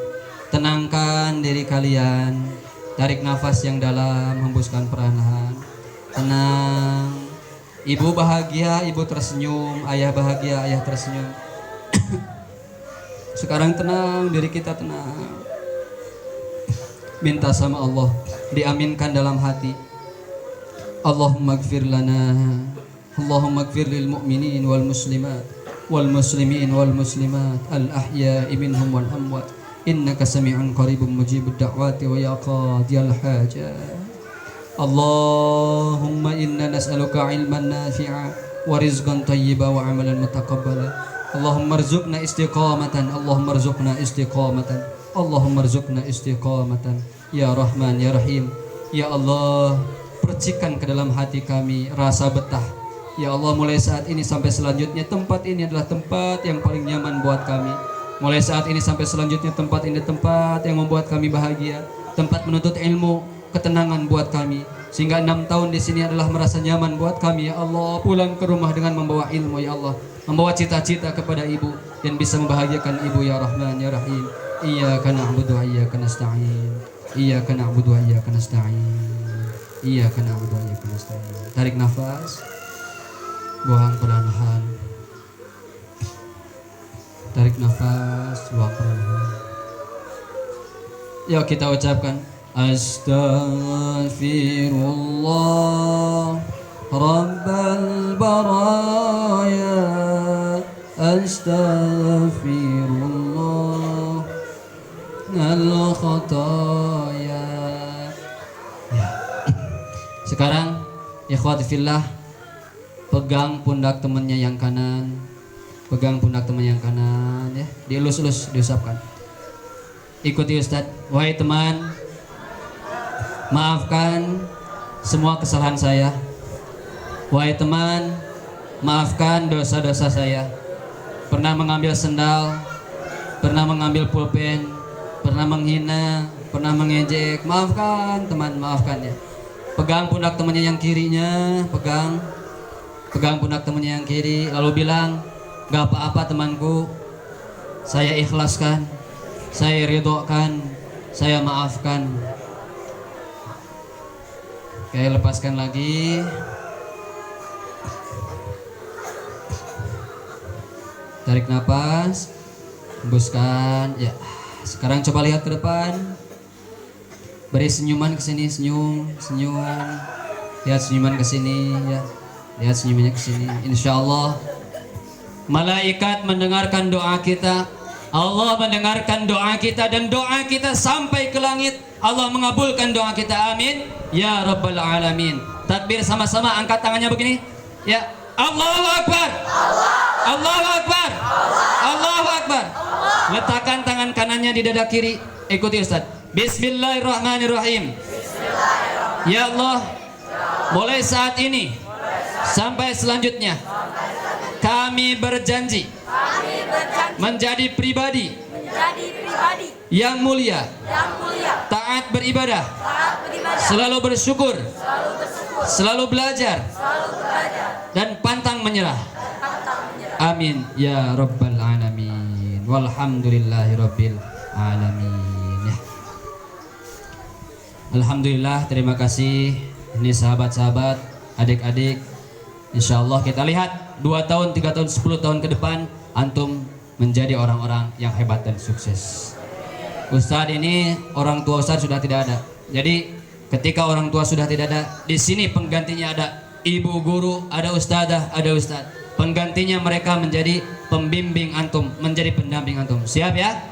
Tenangkan diri kalian. Tarik nafas yang dalam, hembuskan perlahan. Tenang. Ibu bahagia, ibu tersenyum. Ayah bahagia, ayah tersenyum. Sekarang tenang, diri kita tenang. Minta sama Allah, diaminkan dalam hati. Allahumma gfir lana, Allahumma gfir lil mu'minin wal muslimat, wal muslimin wal muslimat, al ahya'i minhum wal amwat. Innaka sami'un qaribun mujibud da'wati wa ya qadiyal hajat. Allahumma inna nas'aluka ilman nafi'a wa rizqan tayyiba wa amalan mutaqabbala. Allahumma rzuqna istiqamatan, Allahumma rzuqna istiqamatan, Allahumma rzuqna istiqamatan. Ya Rahman, Ya Rahim. Ya Allah, percikan ke dalam hati kami rasa betah. Ya Allah, mulai saat ini sampai selanjutnya tempat ini adalah tempat yang paling nyaman buat kami. Mulai saat ini sampai selanjutnya tempat ini tempat yang membuat kami bahagia, tempat menuntut ilmu, ketenangan buat kami. Sehingga 6 tahun di sini adalah merasa nyaman buat kami ya Allah. Pulang ke rumah dengan membawa ilmu ya Allah, membawa cita-cita kepada ibu. yang bisa membahagiakan ibu ya Rahman ya Rahim. Iyyaka na'budu wa iyyaka nasta'in. Iyyaka na'budu wa iyyaka nasta'in. Iyyaka na'budu wa iyyaka nasta'in. Tarik nafas, buang perlahan. Tarik nafas, buang perlahan. Yuk kita ucapkan Astaghfirullah Rabbal baraya. Astaghfirullah al-khataya. Ya. Sekarang ikhwati fillah, pegang pundak temannya yang kanan. Pegang pundak teman yang kanan ya. Dielus-elus, diusapkan. Ikuti Ustadz. Wahai teman, maafkan semua kesalahan saya. Wahai teman, maafkan dosa-dosa saya. Pernah mengambil sendal, pernah mengambil pulpen, pernah menghina, pernah mengejek. Maafkan teman, maafkan ya. Pegang pundak temannya yang kirinya, pegang pundak temannya yang kiri, lalu bilang, gak apa-apa temanku, saya ikhlaskan, saya ridhokan, saya maafkan. Oke, lepaskan lagi. Tarik nafas, hembuskan. Ya, sekarang coba lihat ke depan. Beri senyuman ke sini, senyum. Lihat senyuman ke sini ya. Lihat senyumannya ke sini. Insyaallah malaikat mendengarkan doa kita. Allah mendengarkan doa kita dan doa kita sampai ke langit. Allah mengabulkan doa kita. Amin ya rabbal alamin. Takbir sama-sama, angkat tangannya begini. Ya, Allahu akbar. Allahu akbar. Allahu akbar. Letakkan tangan kanannya di dada kiri. Ikuti Ustaz. Bismillahirrahmanirrahim. Ya Allah, mulai saat ini sampai selanjutnya kami berjanji menjadi pribadi yang mulia, taat beribadah, selalu bersyukur, selalu belajar, dan pantang menyerah. Amin ya rabbal alamin. Walhamdulillahi rabbil alamin ya. Alhamdulillah, terima kasih. Ini sahabat-sahabat, adik-adik, insyaallah kita lihat 2 tahun, 3 tahun, 10 tahun ke depan antum menjadi orang-orang yang hebat dan sukses. Ustadz ini, orang tua Ustadz sudah tidak ada. Jadi ketika orang tua sudah tidak ada, di sini penggantinya ada ibu guru, ada ustadzah, ada ustadz. Penggantinya mereka menjadi pembimbing antum, menjadi pendamping antum. Siap ya?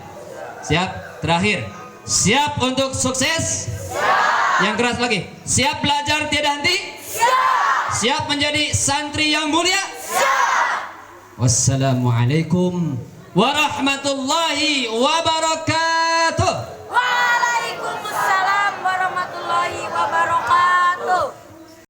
Siap? Terakhir, siap untuk sukses? Siap. Yang keras lagi, siap belajar tiada henti? Siap. Siap menjadi santri yang mulia? Siap. Wassalamualaikum warahmatullahi wabarakatuh.